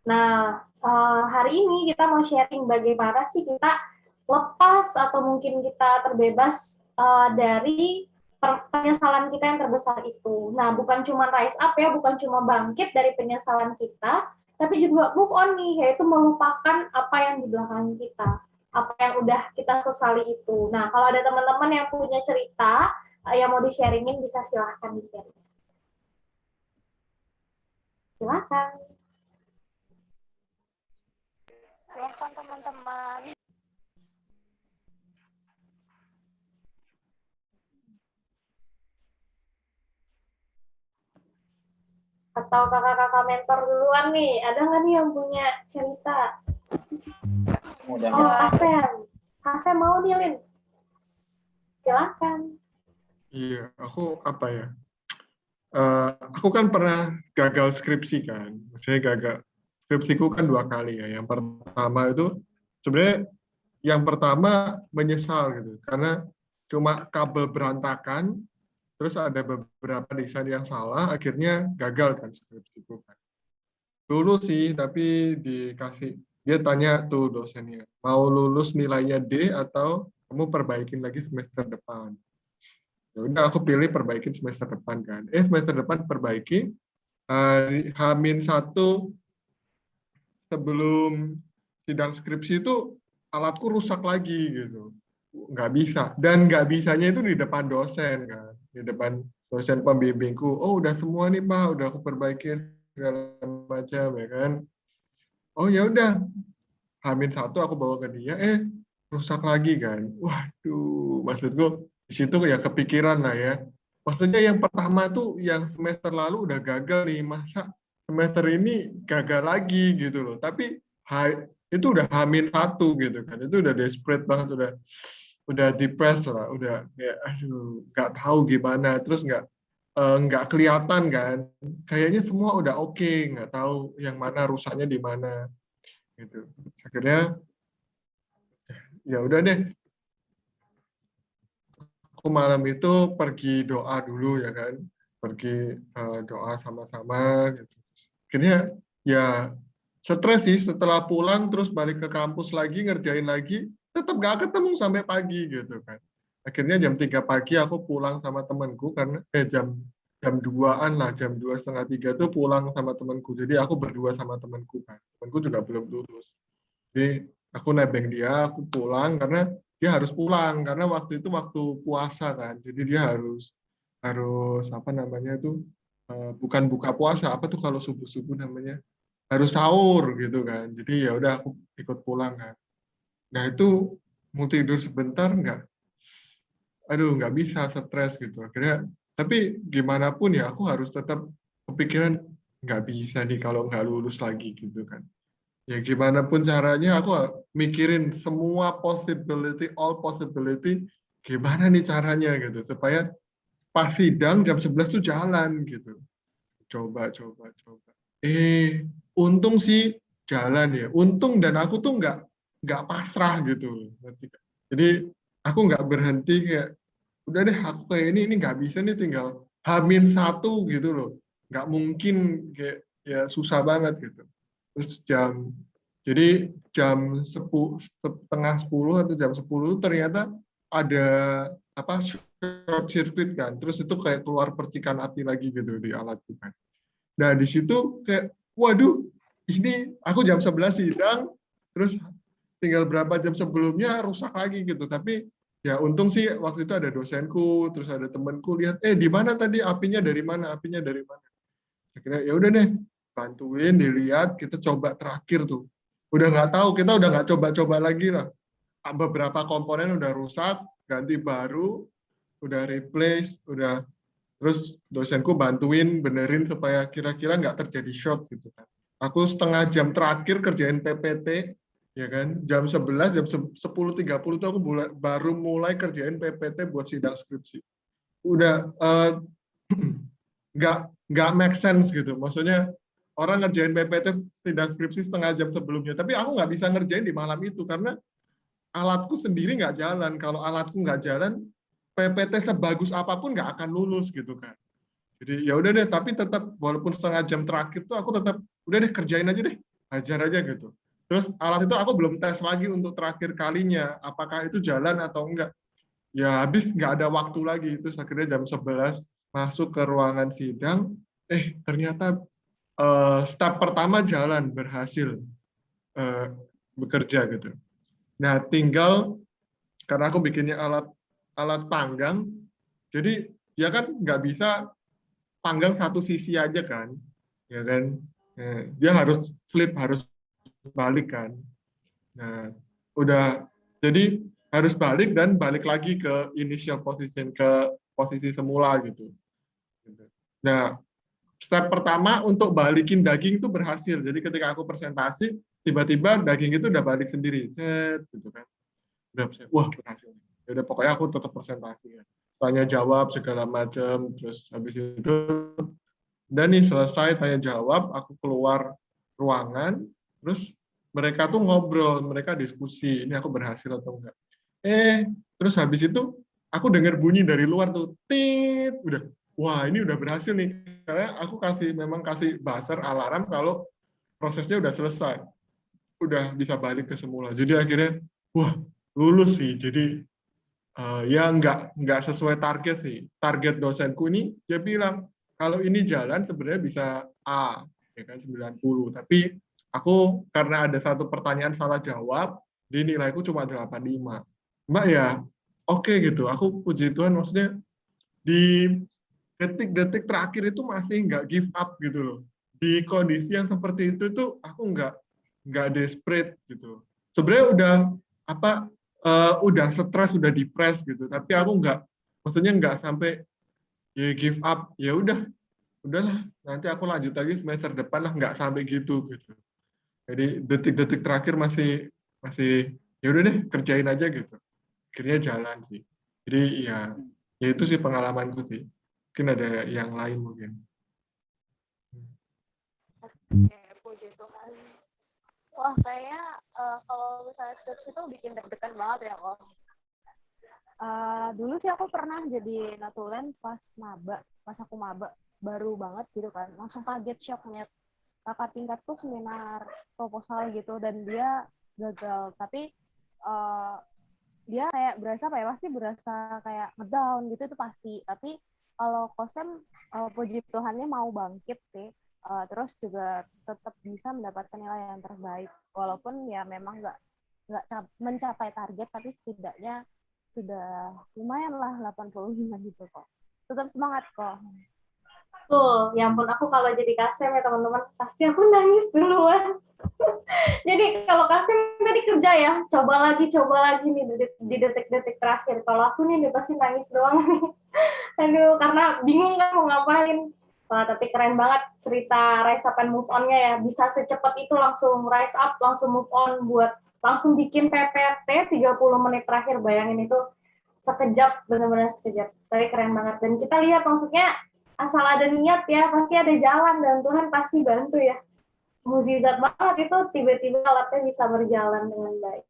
Nah, hari ini kita mau sharing bagaimana sih kita lepas atau mungkin kita terbebas dari penyesalan kita yang terbesar itu. Nah, bukan cuma rise up ya, bukan cuma bangkit dari penyesalan kita, tapi juga move on nih, yaitu melupakan apa yang di belakang kita, apa yang udah kita sesali itu. Nah, kalau ada teman-teman yang punya cerita yang mau di-sharingin, bisa silahkan di-sharing. Silahkan. Silahkan teman-teman. Atau kakak-kakak mentor duluan nih, ada nggak nih yang punya cerita? Hasen mau nih, Lin? Silakan. Iya, aku apa ya? Aku kan pernah gagal skripsi kan. Saya gagal skripsiku kan 2 kali ya. Yang pertama itu sebenarnya yang pertama menyesal gitu, karena cuma kabel berantakan. Terus ada beberapa desain yang salah, akhirnya gagal kan skripsiku kan. Lulus sih, tapi dia tanya tuh dosennya, mau lulus nilainya D atau kamu perbaikin lagi semester depan. Ya udah aku pilih perbaikin semester depan kan. Semester depan perbaiki, H-1 sebelum sidang skripsi itu alatku rusak lagi gitu. Nggak bisa, dan nggak bisanya itu di depan dosen kan, di depan dosen pembimbingku. Oh udah semua nih Pak, udah aku perbaikin segala macam ya kan. Oh ya udah, H-1 aku bawa ke dia, rusak lagi kan. Waduh, maksudku di situ ya kepikiran lah ya. Maksudnya yang pertama tuh yang semester lalu udah gagal nih, masa semester ini gagal lagi gitu loh. Tapi itu udah H-1 gitu kan, itu udah desperate banget, udah depressed lah, udah kayak aduh nggak tahu gimana, terus nggak kelihatan kan, kayaknya semua udah oke, nggak tahu yang mana rusaknya di mana gitu. Akhirnya ya udah deh, aku malam itu pergi doa dulu ya kan, pergi doa sama-sama gitu. Akhirnya ya stres sih, setelah pulang terus balik ke kampus lagi, ngerjain lagi, tetap nggak ketemu sampai pagi gitu kan. Akhirnya jam 3 pagi aku pulang sama temanku, karena jam 2-an lah, jam 2:30 tuh pulang sama temanku. Jadi aku berdua sama temanku kan. Temanku juga belum lulus. Jadi aku nebeng dia, aku pulang karena dia harus pulang karena waktu itu waktu puasa kan. Jadi dia harus harus apa namanya itu bukan buka puasa, apa tuh kalau subuh-subuh namanya? Harus sahur gitu kan. Jadi ya udah aku ikut pulang kan. Nah itu mau tidur sebentar nggak bisa, stres gitu. Akhirnya tapi gimana pun ya aku harus tetap kepikiran nggak bisa nih kalau nggak lulus lagi gitu kan. Ya gimana pun caranya aku mikirin semua possibility, all possibility, gimana nih caranya gitu supaya pas sidang jam 11 tuh jalan gitu. Coba. Untung sih jalan ya. Untung dan aku tuh nggak pasrah gitu loh. Jadi aku nggak berhenti kayak udah deh aku kayak ini nggak bisa nih tinggal H-1 gitu loh. Nggak mungkin kayak ya susah banget gitu. Terus jadi jam 10, setengah 10 atau jam 10 ternyata ada apa short circuit kan. Terus itu kayak keluar percikan api lagi gitu di alatku kan. Nah, di situ kayak waduh, ini aku jam 11 sidang terus tinggal berapa jam sebelumnya rusak lagi gitu. Tapi ya untung sih waktu itu ada dosenku, terus ada temanku lihat di mana tadi apinya dari mana? Apinya dari mana? Akhirnya ya udah deh, bantuin dilihat, kita coba terakhir tuh. Udah nggak tahu, kita udah nggak coba-coba lagi lah. Beberapa komponen udah rusak, ganti baru, udah replace, udah terus dosenku bantuin benerin supaya kira-kira nggak terjadi short gitu kan. Aku setengah jam terakhir kerjain PPT, ya kan, jam 11, jam 10.30 tuh aku baru mulai kerjain PPT buat sidang skripsi. Udah nggak make sense gitu. Maksudnya orang ngerjain PPT sidang skripsi setengah jam sebelumnya, tapi aku nggak bisa ngerjain di malam itu karena alatku sendiri nggak jalan. Kalau alatku nggak jalan, PPT sebagus apapun nggak akan lulus gitu kan. Jadi ya udah deh, tapi tetap walaupun setengah jam terakhir tuh aku tetap udah deh kerjain aja deh, hajar aja gitu. Terus alat itu aku belum tes lagi untuk terakhir kalinya, apakah itu jalan atau enggak. Ya habis nggak ada waktu lagi, itu akhirnya jam 11 masuk ke ruangan sidang, ternyata step pertama jalan, berhasil bekerja gitu. Nah tinggal karena aku bikinnya alat panggang, jadi dia kan nggak bisa panggang satu sisi aja kan, ya kan? Dia harus flip, harus balik kan. Nah, udah jadi harus balik dan balik lagi ke initial position, ke posisi semula gitu. Nah, step pertama untuk balikin daging itu berhasil. Jadi ketika aku presentasi, tiba-tiba daging itu udah balik sendiri, set gitu kan. Wah berhasil. Ya udah pokoknya aku tetap presentasi. Tanya jawab segala macam, terus habis itu dan nih selesai tanya jawab, aku keluar ruangan, terus mereka tuh ngobrol, mereka diskusi, ini aku berhasil atau enggak. Terus habis itu aku dengar bunyi dari luar tuh, tit, udah, wah ini udah berhasil nih, karena aku memang kasih buzzer alarm kalau prosesnya udah selesai, udah bisa balik ke semula. Jadi akhirnya, wah lulus sih. Jadi ya nggak sesuai target sih. Target dosenku ini dia bilang kalau ini jalan sebenarnya bisa A, ya kan 90. Tapi aku karena ada satu pertanyaan salah jawab, di nilaiku cuma 85. Mbak ya, oke gitu. Aku puji Tuhan, maksudnya di detik-detik terakhir itu masih nggak give up gitu loh. Di kondisi yang seperti itu tuh aku nggak desperate gitu. Sebenarnya udah stres, udah depres gitu. Tapi aku maksudnya nggak sampai ya give up. Ya udahlah. Nanti aku lanjut lagi semester depan lah, nggak sampai gitu. Jadi detik-detik terakhir masih ya udah deh kerjain aja gitu. Akhirnya jalan sih. Jadi ya itu sih pengalamanku sih. Mungkin ada yang lain mungkin. Oke, puji Tuhan. Wah, kayaknya kalau misalnya skripsi itu bikin deg-degan banget ya kok. Dulu sih aku pernah jadi notulen pas aku maba baru banget gitu kan, langsung kaget, shock ngeliat kakak tingkatku seminar proposal gitu dan dia gagal, tapi dia kayak pasti berasa kayak ngedown gitu, itu pasti. Tapi kalau Kosem puji Tuhannya mau bangkit sih. Terus juga tetap bisa mendapatkan nilai yang terbaik walaupun ya memang nggak mencapai target, tapi setidaknya sudah lumayan lah 85 gitu kok. Tetap semangat kok. Tuh, ya ampun, aku kalau jadi KSM ya teman-teman, pasti aku nangis duluan. Jadi kalau KSM tadi kerja ya, coba lagi nih di detik-detik terakhir. Kalau aku nih udah pasti nangis doang nih. Aduh, karena bingung kan mau ngapain. Wah, tapi keren banget cerita rise up and move on-nya ya. Bisa secepat itu langsung rise up, langsung move on, buat langsung bikin PPT 30 menit terakhir. Bayangin itu sekejap, benar-benar sekejap. Tapi keren banget. Dan kita lihat maksudnya, asal ada niat ya, pasti ada jalan dan Tuhan pasti bantu ya. Mukjizat banget itu, tiba-tiba alatnya bisa berjalan dengan baik.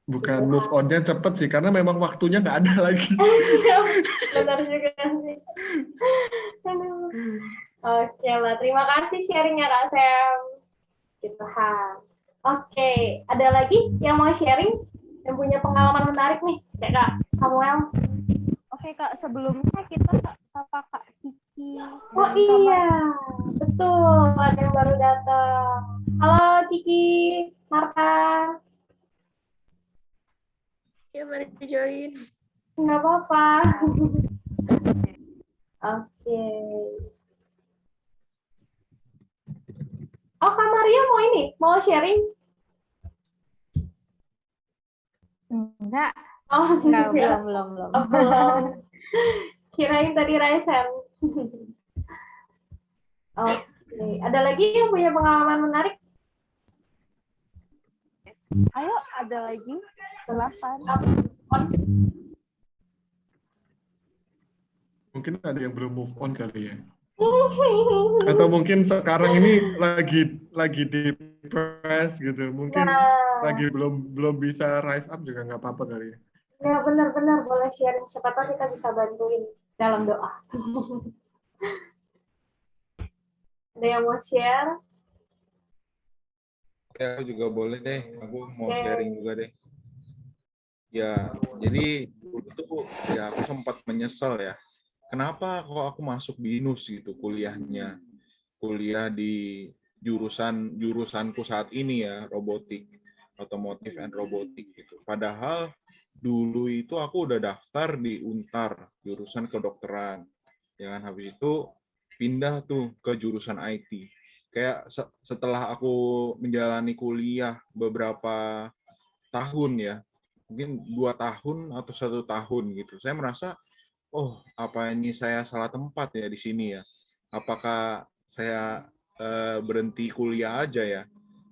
Bukan move on-nya cepet sih, karena memang waktunya nggak ada lagi. Benar juga sih. Aduh. Oke lah, terima kasih sharingnya Kak Sam. Oke, ada lagi yang mau sharing? Yang punya pengalaman menarik nih, kayak Kak Samuel. Oke Kak, sebelumnya kita sapa Kak Kiki. Oh iya, betul. Ada yang baru datang. Halo Kiki, Marta. Ya, mari join. Nggak apa-apa. Oke. Oh, Kak Maria mau ini? Mau sharing? Enggak. Oh, Enggak, enggak. belum. Oh, belum. Kirain tadi Raisen. Oke. Ada lagi yang punya pengalaman menarik? Ayo, ada lagi. Silakan. Mungkin ada yang belum move on kali ya. Atau mungkin sekarang ini lagi depressed gitu. Mungkin lagi belum bisa rise up juga nggak apa-apa kali ya. Ya benar-benar boleh sharing. Siapa tahu kita bisa bantuin dalam doa. Ada yang mau share? Oke, aku juga boleh deh. Aku mau sharing juga deh. Ya, jadi dulu ya aku sempat menyesal ya. Kenapa kok aku masuk BINUS gitu kuliahnya? Kuliah di jurusanku saat ini ya, robotik, otomotif and robotik gitu. Padahal dulu itu aku udah daftar di Untar, jurusan kedokteran. Ya kan, habis itu pindah tuh ke jurusan IT. Kayak setelah aku menjalani kuliah beberapa tahun ya, mungkin 2 tahun atau 1 tahun gitu, saya merasa, oh, apa ini saya salah tempat ya di sini ya? Apakah saya berhenti kuliah aja ya?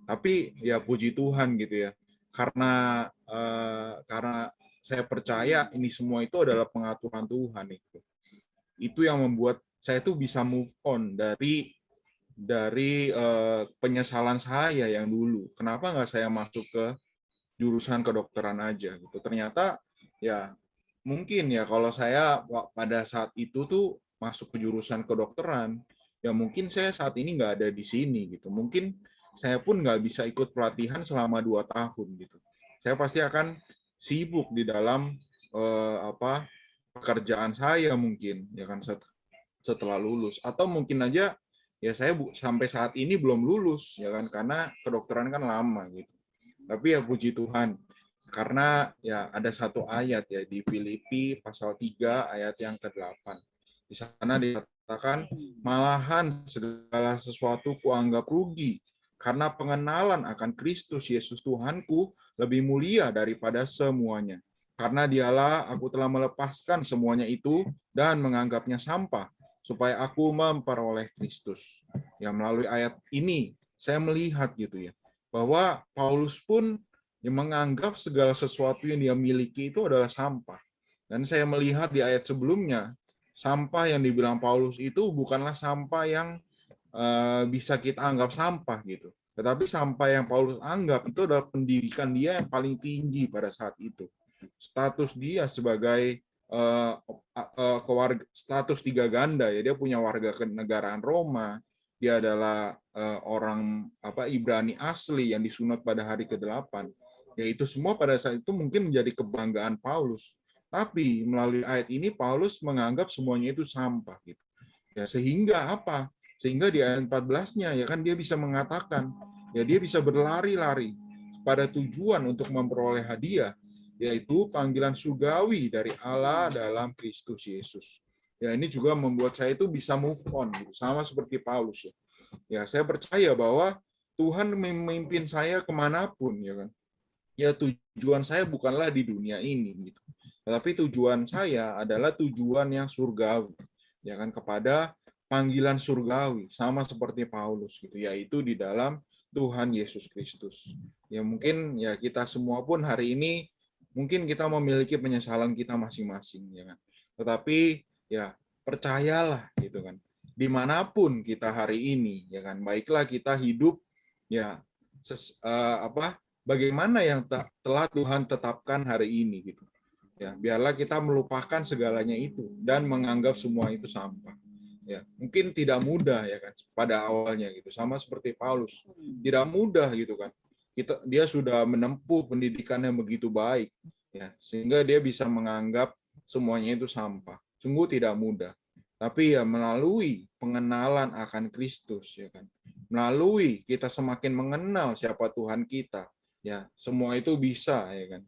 Tapi ya puji Tuhan gitu ya, karena saya percaya ini semua itu adalah pengaturan Tuhan itu. Itu yang membuat saya tuh bisa move on dari penyesalan saya yang dulu. Kenapa nggak saya masuk ke jurusan kedokteran aja gitu? Ternyata ya mungkin ya kalau saya pada saat itu tuh masuk ke jurusan kedokteran, ya mungkin saya saat ini nggak ada di sini gitu. Mungkin saya pun nggak bisa ikut pelatihan selama 2 tahun gitu. Saya pasti akan sibuk di dalam pekerjaan saya mungkin ya kan setelah lulus, atau mungkin aja ya saya sampai saat ini belum lulus ya kan, karena kedokteran kan lama gitu. Tapi ya puji Tuhan, karena ya ada satu ayat ya di Filipi pasal 3 ayat yang ke-8. Di sana dikatakan, malahan segala sesuatu kuanggap rugi karena pengenalan akan Kristus Yesus Tuhanku lebih mulia daripada semuanya. Karena dialah aku telah melepaskan semuanya itu dan menganggapnya sampah, supaya aku memperoleh Kristus. Ya, melalui ayat ini saya melihat gitu ya, bahwa Paulus pun yang menganggap segala sesuatu yang dia miliki itu adalah sampah. Dan saya melihat di ayat sebelumnya, sampah yang dibilang Paulus itu bukanlah sampah yang bisa kita anggap sampah gitu. Tetapi sampah yang Paulus anggap itu adalah pendidikan dia yang paling tinggi pada saat itu. Status dia sebagai status 3 ganda ya, dia punya warga kenegaraan Roma, dia adalah orang Ibrani asli yang disunat pada hari ke-8. Ya, itu semua pada saat itu mungkin menjadi kebanggaan Paulus. Tapi melalui ayat ini Paulus menganggap semuanya itu sampah gitu. Ya, sehingga apa? Sehingga di ayat 14-nya ya kan dia bisa mengatakan, ya dia bisa berlari-lari pada tujuan untuk memperoleh hadiah, yaitu panggilan surgawi dari Allah dalam Kristus Yesus. Ya, ini juga membuat saya itu bisa move on, gitu. Sama seperti Paulus ya. Ya, saya percaya bahwa Tuhan memimpin saya kemanapun, ya kan. Ya, tujuan saya bukanlah di dunia ini, gitu. Tetapi tujuan saya adalah tujuan yang surgawi, ya kan, kepada panggilan surgawi, sama seperti Paulus, gitu, yaitu di dalam Tuhan Yesus Kristus. Ya, mungkin ya kita semua pun hari ini mungkin kita memiliki penyesalan kita masing-masing, ya kan. Tetapi ya percayalah, gitu kan. Dimanapun kita hari ini, ya kan, baiklah kita hidup ya bagaimana yang telah Tuhan tetapkan hari ini, gitu. Ya, biarlah kita melupakan segalanya itu dan menganggap semua itu sampah. Ya, mungkin tidak mudah ya kan pada awalnya gitu, sama seperti Paulus. Tidak mudah gitu kan. Dia sudah menempuh pendidikan yang begitu baik ya, sehingga dia bisa menganggap semuanya itu sampah. Sungguh tidak mudah. Tapi ya melalui pengenalan akan Kristus ya kan. Melalui kita semakin mengenal siapa Tuhan kita, ya, semua itu bisa ya kan.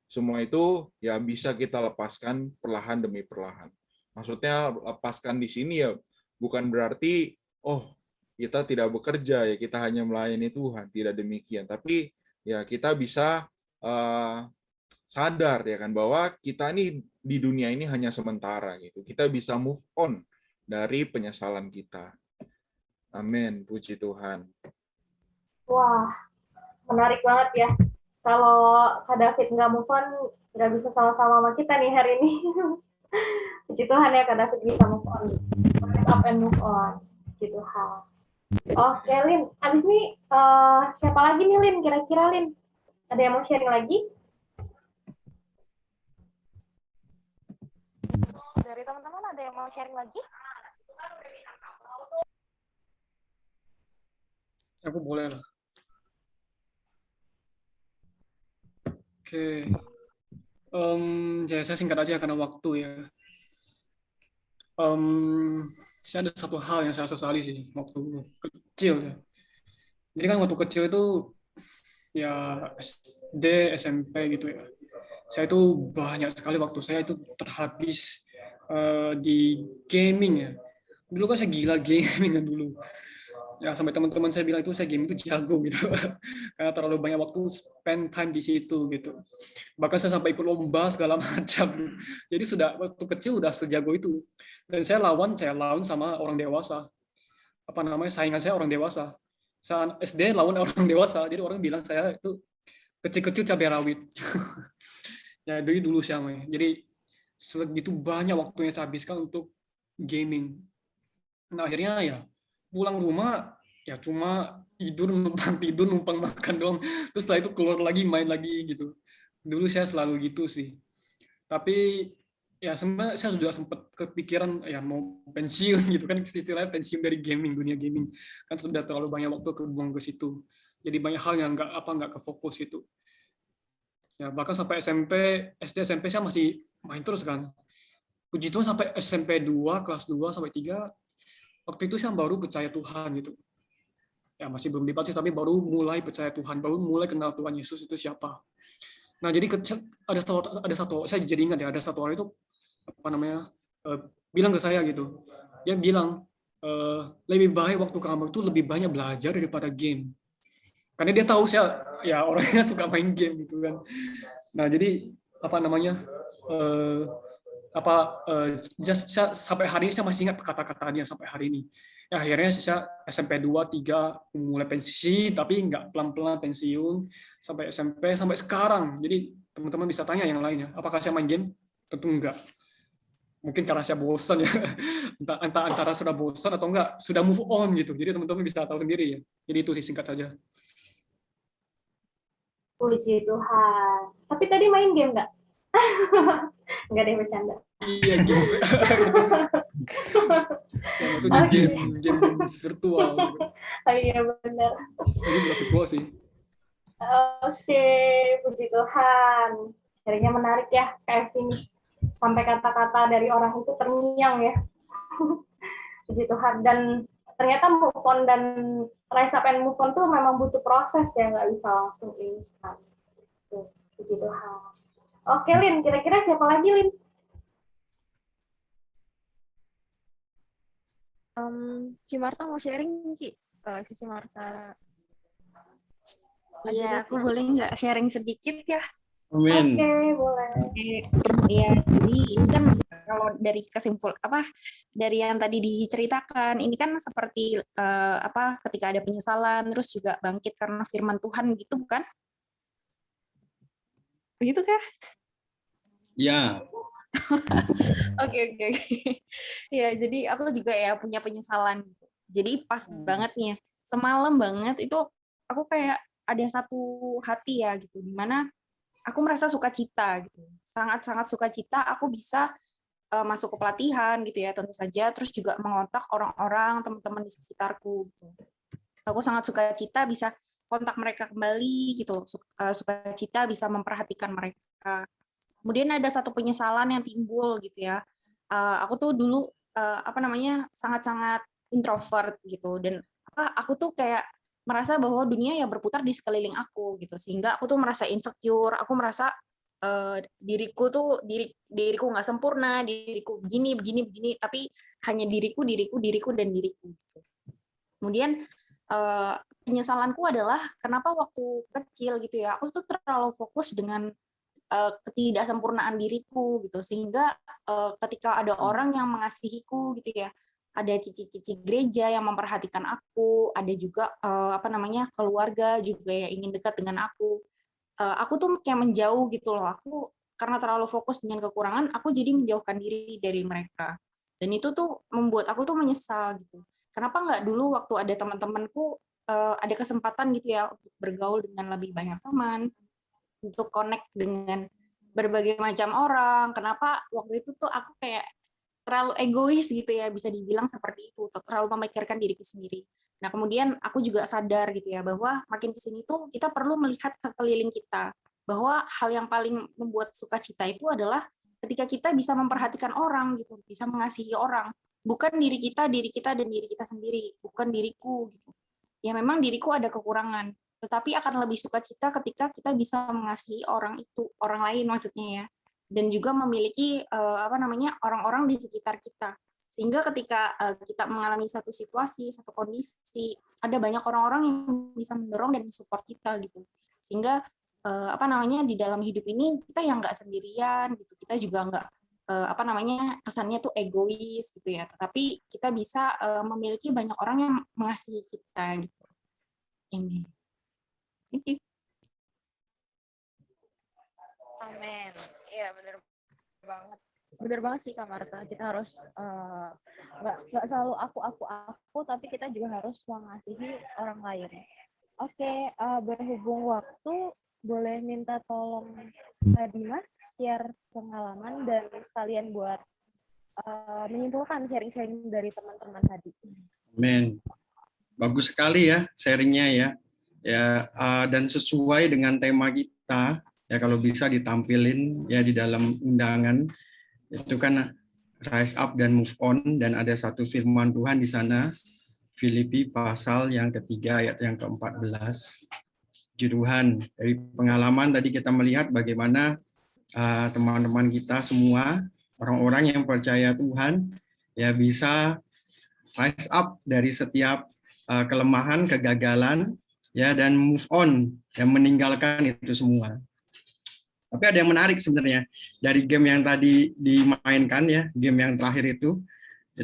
Semua itu ya bisa kita lepaskan perlahan demi perlahan. Maksudnya lepaskan di sini ya bukan berarti kita tidak bekerja ya, kita hanya melayani Tuhan, tidak demikian. Tapi ya kita bisa sadar ya kan bahwa kita ini di dunia ini hanya sementara gitu. Kita bisa move on dari penyesalan kita. Amin, puji Tuhan. Wah, menarik banget ya. Kalau Kak David nggak move on, nggak bisa sama-sama sama kita nih hari ini. Puji Tuhan ya Kak David bisa move on. Rise up and move on. Puji Tuhan. Oke, Lin. Abis ini siapa lagi nih, Lin? Kira-kira, Lin? Ada yang mau sharing lagi? Dari teman-teman ada yang mau sharing lagi? Aku boleh lah. Oke. Saya singkat aja karena waktu ya. Saya ada satu hal yang saya sesali sih waktu kecil ya. Jadi kan waktu kecil itu ya SD, SMP gitu ya. Saya itu banyak sekali waktu saya itu terhabis di gaming ya. Dulu kan saya gila gaming kan dulu. Ya sampai teman-teman saya bilang itu saya game itu jago gitu. Karena terlalu banyak waktu spend time di situ gitu. Bahkan saya sampai ikut lomba segala macam. Jadi sudah waktu kecil udah sejago itu. Dan saya lawan sama orang dewasa. Apa namanya, saingan saya orang dewasa. Saya SD lawan orang dewasa. Jadi orang bilang saya itu kecil-kecil cabai rawit. Ya dari dulu sih namanya. Jadi segitu banyak waktu yang saya habiskan untuk gaming. Nah akhirnya ya pulang rumah ya cuma tidur numpang makan doang, terus setelah itu keluar lagi main lagi gitu. Dulu saya selalu gitu sih. Tapi ya sebenarnya saya sudah sempat kepikiran ya mau pensiun gitu kan, istilahnya pensiun dari dunia gaming kan sudah terlalu banyak waktu kebuang ke situ. Jadi banyak hal yang nggak kefokus itu. Ya bahkan sampai SD SMP saya masih main terus kan. Puji Tuhan sampai SMP 2 kelas 2 sampai 3 waktu itu saya baru percaya Tuhan gitu. Ya masih belum dipatih tapi baru mulai percaya Tuhan, baru mulai kenal Tuhan Yesus itu siapa. Nah jadi ada satu saya jadi ingat ya, ada satu orang itu bilang ke saya gitu. Dia bilang lebih baik waktu kamu itu lebih banyak belajar daripada game. Karena dia tahu saya ya orangnya suka main game gitu kan. Nah jadi sampai hari ini saya masih ingat kata-katanya sampai hari ini. Ya, akhirnya saya SMP 2, 3 mulai pensiun, tapi nggak pelan-pelan pensiun sampai SMP sampai sekarang. Jadi teman-teman bisa tanya yang lainnya, apakah saya main game? Tentu enggak. Mungkin karena saya bosan ya, entah antara sudah bosan atau enggak sudah move on gitu. Jadi teman-teman bisa tahu sendiri ya. Jadi itu sih singkat saja. Puji Tuhan. Tapi tadi main game nggak? Enggak deh, bercanda. Iya, game. Ya, maksudnya game virtual. Iya benar. Ini juga virtual sih. Oke, puji Tuhan. Jadinya menarik ya, kayak ini. Sampai kata-kata dari orang itu terngiang ya. Puji Tuhan. Dan ternyata move on dan rise up and move on tuh memang butuh proses ya, nggak bisa langsung instan. Tuh, puji Tuhan. Oke, Lin, kira-kira siapa lagi, Lin? Ci Marta mau sharing, Ci? Cici Marta. Iya, aku boleh nggak sharing sedikit ya? Amin. Oke, boleh. Iya, jadi ini kan kalau dari dari yang tadi diceritakan, ini kan seperti ketika ada penyesalan, terus juga bangkit karena firman Tuhan gitu, bukan? Begitu kah? Ya. Oke. Ya, jadi aku juga ya punya penyesalan. Jadi pas banget nih, semalam banget itu aku kayak ada satu hati ya gitu, dimana aku merasa sukacita gitu, sangat-sangat sukacita aku bisa masuk ke pelatihan gitu ya, tentu saja, terus juga mengontak orang-orang, teman-teman di sekitarku gitu. Aku sangat sukacita bisa kontak mereka kembali gitu, sukacita bisa memperhatikan mereka. Kemudian ada satu penyesalan yang timbul gitu ya. Aku tuh dulu sangat-sangat introvert gitu, dan aku tuh kayak merasa bahwa dunia ya berputar di sekeliling aku gitu, sehingga aku tuh merasa insecure, aku merasa diriku nggak sempurna, diriku begini, tapi hanya diriku dan diriku gitu. Kemudian penyesalanku adalah kenapa waktu kecil gitu ya, aku tuh terlalu fokus dengan ketidaksempurnaan diriku gitu, sehingga ketika ada orang yang mengasihiku gitu ya, ada cici-cici gereja yang memperhatikan aku, ada juga keluarga juga yang ingin dekat dengan aku. Aku tuh kayak menjauh gitu loh. Aku karena terlalu fokus dengan kekurangan, aku jadi menjauhkan diri dari mereka. Dan itu tuh membuat aku tuh menyesal gitu. Kenapa nggak dulu waktu ada teman-temanku ada kesempatan gitu ya untuk bergaul dengan lebih banyak teman, untuk connect dengan berbagai macam orang. Kenapa waktu itu tuh aku kayak terlalu egois gitu ya, bisa dibilang seperti itu, terlalu memikirkan diriku sendiri. Nah, kemudian aku juga sadar gitu ya, bahwa makin kesini tuh kita perlu melihat sekeliling kita, bahwa hal yang paling membuat sukacita itu adalah ketika kita bisa memperhatikan orang gitu, bisa mengasihi orang, bukan diri kita dan diri kita sendiri, bukan diriku gitu. Ya memang diriku ada kekurangan, tetapi akan lebih sukacita ketika kita bisa mengasihi orang itu, orang lain maksudnya ya, dan juga memiliki orang-orang di sekitar kita, sehingga ketika kita mengalami satu situasi, satu kondisi, ada banyak orang-orang yang bisa mendorong dan support kita gitu, sehingga di dalam hidup ini kita yang nggak sendirian gitu, kita juga nggak kesannya tuh egois gitu ya, tetapi kita bisa memiliki banyak orang yang mengasihi kita gitu. Ini. Thank you. Amin. Iya, benar banget sih Kak Marta. Kita harus nggak selalu aku, tapi kita juga harus mengasihi orang lain. Oke, berhubung waktu, boleh minta tolong Kak Dimas share pengalaman dan sekalian buat menyimpulkan sharing-sharing dari teman-teman tadi. Amin. Bagus sekali ya sharingnya ya. Dan sesuai dengan tema kita. Ya, kalau bisa ditampilin ya di dalam undangan itu kan rise up dan move on, dan ada satu firman Tuhan di sana, Filipi pasal yang ketiga ayat yang ke-14. Tuhan, dari pengalaman tadi kita melihat bagaimana teman-teman kita semua, orang-orang yang percaya Tuhan ya bisa rise up dari setiap kelemahan, kegagalan ya, dan move on, yang meninggalkan itu semua. Tapi ada yang menarik sebenarnya dari game yang tadi dimainkan ya, game yang terakhir itu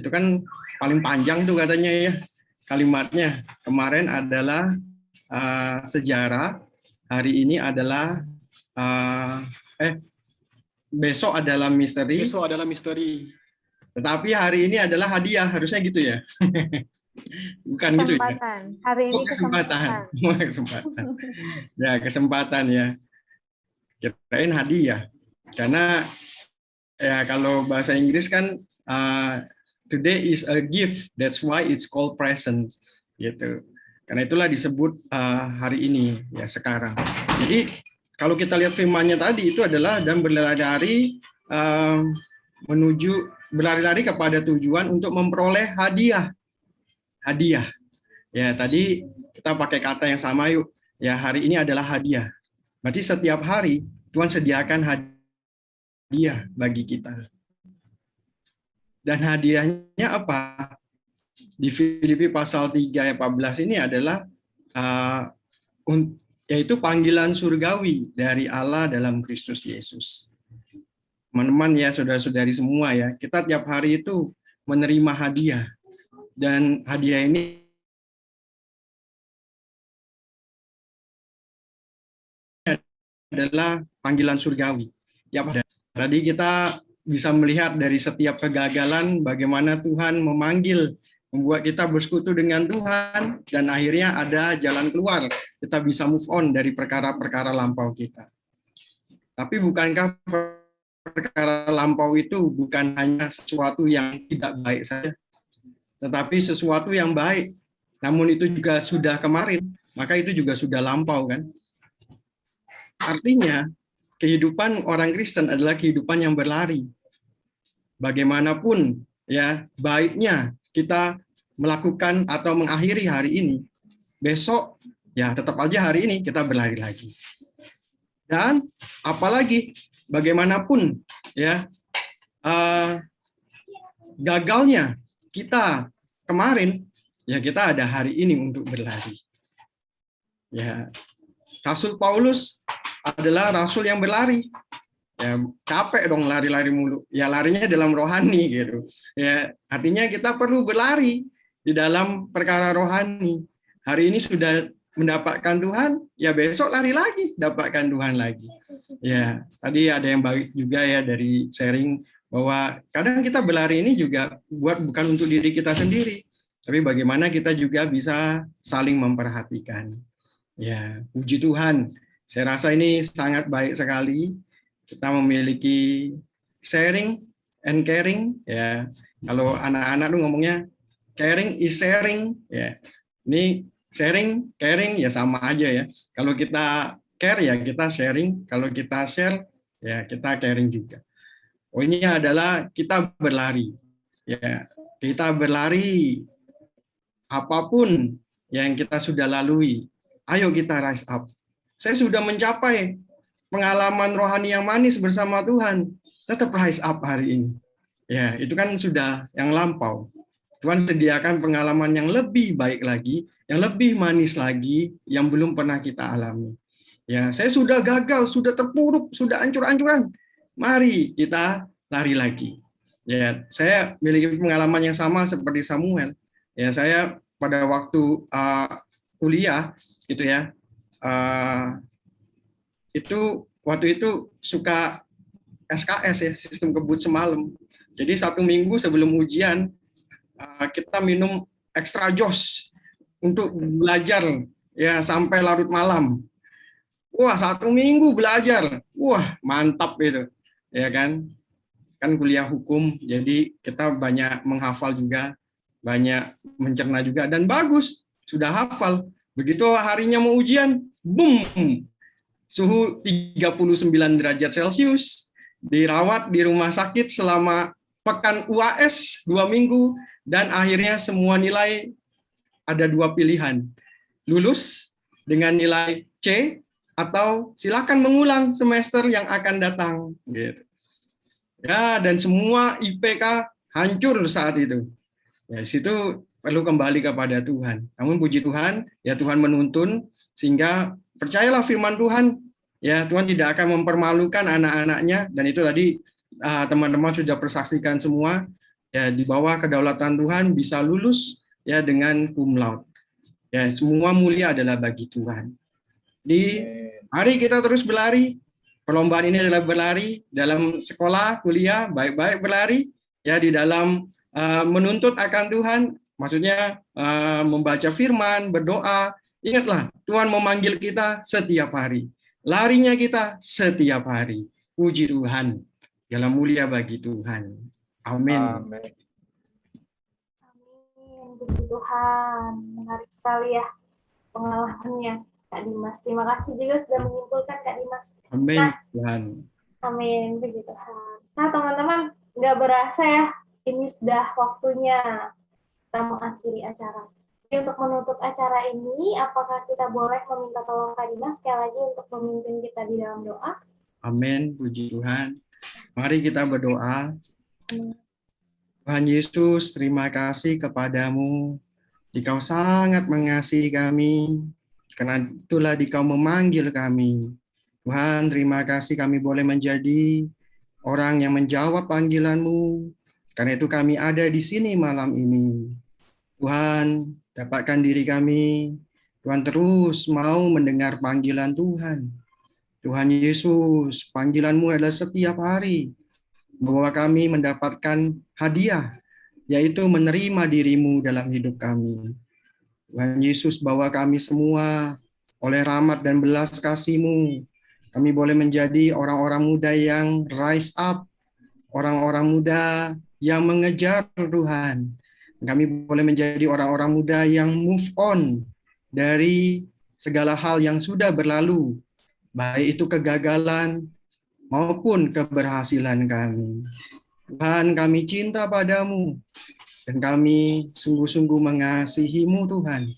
kan paling panjang tuh katanya ya kalimatnya. Kemarin adalah sejarah, hari ini adalah besok adalah misteri. Besok adalah misteri. Tetapi hari ini adalah hadiah, harusnya gitu ya. Bukan gitu ya. Hari ini kesempatan. Kesempatan. Ya, kesempatan ya. Kirain hadiah, karena ya kalau bahasa Inggris kan today is a gift, that's why it's called present gitu. Karena itulah disebut hari ini ya, sekarang. Jadi kalau kita lihat firman-nya tadi itu adalah dan berlari-lari berlari-lari kepada tujuan untuk memperoleh hadiah. Ya, tadi kita pakai kata yang sama yuk. Ya, hari ini adalah hadiah. Berarti setiap hari Tuhan sediakan hadiah bagi kita. Dan hadiahnya apa? Di Filipi pasal 3 ayat 14 ini adalah yaitu panggilan surgawi dari Allah dalam Kristus Yesus. Teman-teman ya, saudara-saudari semua ya, kita tiap hari itu menerima hadiah. Dan hadiah ini adalah panggilan surgawi. Ya, tadi kita bisa melihat dari setiap kegagalan bagaimana Tuhan memanggil, membuat kita bersekutu dengan Tuhan, dan akhirnya ada jalan keluar. Kita bisa move on dari perkara-perkara lampau kita. Tapi bukankah perkara lampau itu bukan hanya sesuatu yang tidak baik saja, tetapi sesuatu yang baik. Namun itu juga sudah kemarin, maka itu juga sudah lampau kan. Artinya, kehidupan orang Kristen adalah kehidupan yang berlari. Bagaimanapun ya baiknya kita melakukan atau mengakhiri hari ini, besok ya tetap aja hari ini kita berlari lagi. Dan apalagi bagaimanapun ya gagalnya kita kemarin, ya kita ada hari ini untuk berlari. Ya, Rasul Paulus adalah rasul yang berlari. Ya, capek dong lari-lari mulu. Ya larinya dalam rohani gitu. Ya, artinya kita perlu berlari di dalam perkara rohani. Hari ini sudah mendapatkan Tuhan, ya besok lari lagi, dapatkan Tuhan lagi. Ya, tadi ada yang baik juga ya dari sharing bahwa kadang kita berlari ini juga bukan untuk diri kita sendiri, tapi bagaimana kita juga bisa saling memperhatikan. Ya, puji Tuhan. Saya rasa ini sangat baik sekali. Kita memiliki sharing and caring. Ya, kalau anak-anak tuh ngomongnya caring is sharing. Ya, ini sharing, caring ya sama aja ya. Kalau kita care ya kita sharing. Kalau kita share ya kita caring juga. Poinnya adalah kita berlari. Ya, kita berlari apapun yang kita sudah lalui. Ayo kita rise up. Saya sudah mencapai pengalaman rohani yang manis bersama Tuhan. Tetap rise up hari ini. Ya, itu kan sudah yang lampau. Tuhan sediakan pengalaman yang lebih baik lagi, yang lebih manis lagi, yang belum pernah kita alami. Ya, saya sudah gagal, sudah terpuruk, sudah hancur-hancuran. Mari kita lari lagi. Ya, saya memiliki pengalaman yang sama seperti Samuel. Ya, saya pada waktu kuliah gitu ya, itu waktu itu suka SKS ya, sistem kebut semalam. Jadi 1 minggu sebelum ujian kita minum extra jos untuk belajar ya sampai larut malam. Wah, 1 minggu belajar, wah mantap itu, ya kan? Kan kuliah hukum, jadi kita banyak menghafal juga, banyak mencerna juga, dan bagus, sudah hafal. Begitu harinya mau ujian, boom, suhu 39 derajat Celcius, dirawat di rumah sakit selama pekan UAS 2 minggu, dan akhirnya semua nilai ada 2 pilihan, lulus dengan nilai C, atau silakan mengulang semester yang akan datang. Gitu. Ya, dan semua IPK hancur saat itu. Ya, situ perlu kembali kepada Tuhan. Namun puji Tuhan, ya Tuhan menuntun sehingga percayalah firman Tuhan. Ya, Tuhan tidak akan mempermalukan anak-anaknya, dan itu tadi teman-teman sudah persaksikan semua. Ya, di bawah kedaulatan Tuhan bisa lulus ya dengan cum laude. Ya, semua mulia adalah bagi Tuhan. Mari kita terus berlari. Perlombaan ini adalah berlari dalam sekolah, kuliah, baik-baik berlari ya di dalam menuntut akan Tuhan, maksudnya membaca firman, berdoa. Ingatlah, Tuhan memanggil kita setiap hari. Larinya kita setiap hari. Puji Tuhan. Dalam mulia bagi Tuhan. Amin. Amin. Puji Tuhan. Menarik sekali ya pengalamannya Kak Dimas. Terima kasih juga sudah menyimpulkan Kak Dimas. Amin, Nah, Tuhan. amin, puji Tuhan. Nah, teman-teman, nggak berasa ya, ini sudah waktunya kita mengakhiri acara. Untuk menutup acara ini, apakah kita boleh meminta tolong Kak Dimas sekali lagi untuk memimpin kita di dalam doa? Amin, puji Tuhan. Mari kita berdoa. Tuhan Yesus, terima kasih kepadamu. Dikau sangat mengasihi kami, karena itulah Dikau memanggil kami. Tuhan, terima kasih kami boleh menjadi orang yang menjawab panggilan-Mu. Karena itu kami ada di sini malam ini. Tuhan, dapatkan diri kami. Tuhan terus mau mendengar panggilan Tuhan. Tuhan Yesus, panggilan-Mu adalah setiap hari bahwa kami mendapatkan hadiah, yaitu menerima diri-Mu dalam hidup kami. Tuhan Yesus, bawa kami semua oleh rahmat dan belas kasih-Mu, kami boleh menjadi orang-orang muda yang rise up, orang-orang muda yang mengejar Tuhan. Kami boleh menjadi orang-orang muda yang move on dari segala hal yang sudah berlalu, baik itu kegagalan maupun keberhasilan kami. Tuhan, kami cinta padamu, dan kami sungguh-sungguh mengasihi-Mu, Tuhan.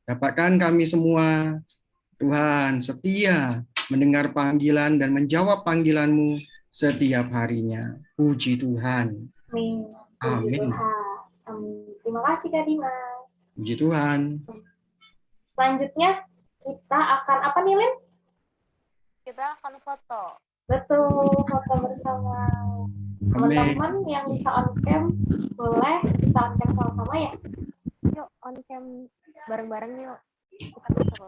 Dapatkan kami semua, Tuhan, setia mendengar panggilan dan menjawab panggilan-Mu setiap harinya. Puji Tuhan. Amin. Puji Amin. Tuhan. Amin. Terima kasih Kak Dimas. Puji Tuhan. Selanjutnya kita akan apa nih, Lin? Kita akan foto. Betul, foto bersama. Teman-teman yang bisa on cam, boleh kita on cam sama-sama ya? Yuk, on cam bareng-bareng yuk. Kita foto.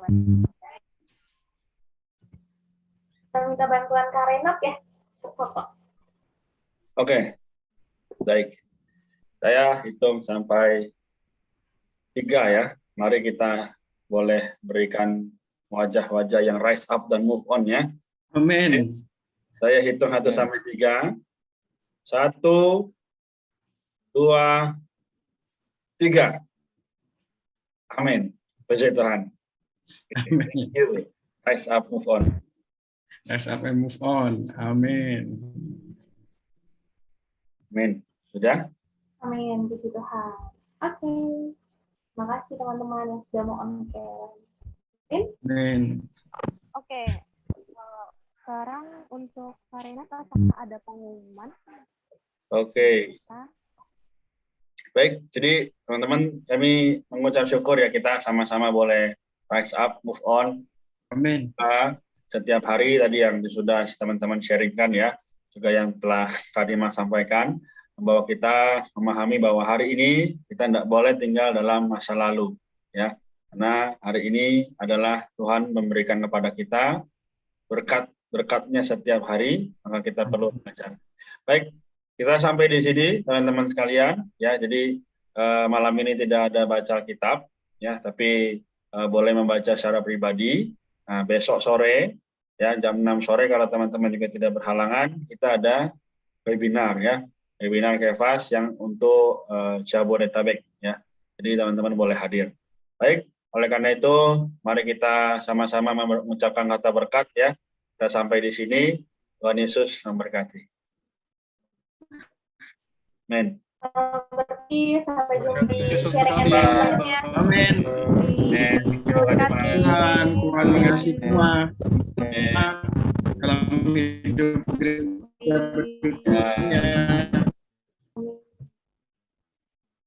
Kita minta bantuan Kak Renat ya untuk foto. Oke, baik. Saya hitung sampai 3 ya. Mari kita boleh berikan wajah-wajah yang rise up dan move on ya. Amin. Saya hitung 1 sampai 3. 1, 2, 3. Amin. Puji Tuhan. Amin. Rise up, move on. Rise up and move on. Amin. Amin. Sudah? Amin, puji Tuhan. Oke. Terima kasih teman-teman yang sudah mau on cam. Amin. Oke. Sekarang untuk Karina, apakah ada pengumuman? Oke. Baik, jadi teman-teman kami mengucap syukur ya kita sama-sama boleh rise up, move on. Amin. Setiap hari tadi yang sudah teman-teman sharingkan ya, juga yang telah tadi Mas sampaikan, bahwa kita memahami bahwa hari ini kita tidak boleh tinggal dalam masa lalu ya, karena hari ini adalah Tuhan memberikan kepada kita berkatnya setiap hari, maka kita perlu belajar. Baik, kita sampai di sini teman-teman sekalian ya. Jadi malam ini tidak ada baca kitab ya, tapi boleh membaca secara pribadi. Nah, besok sore ya jam 6 sore kalau teman-teman juga tidak berhalangan, kita ada webinar ya, webinar Kefas yang untuk Jabodetabek ya. Jadi teman-teman boleh hadir. Baik, oleh karena itu mari kita sama-sama mengucapkan kata berkat ya. Kita sampai di sini. Tuhan Yesus memberkati. Amin. Sampai jumpa di sharing berikutnya. Amin. Tuhan mengasihi semua dalam hidup kita.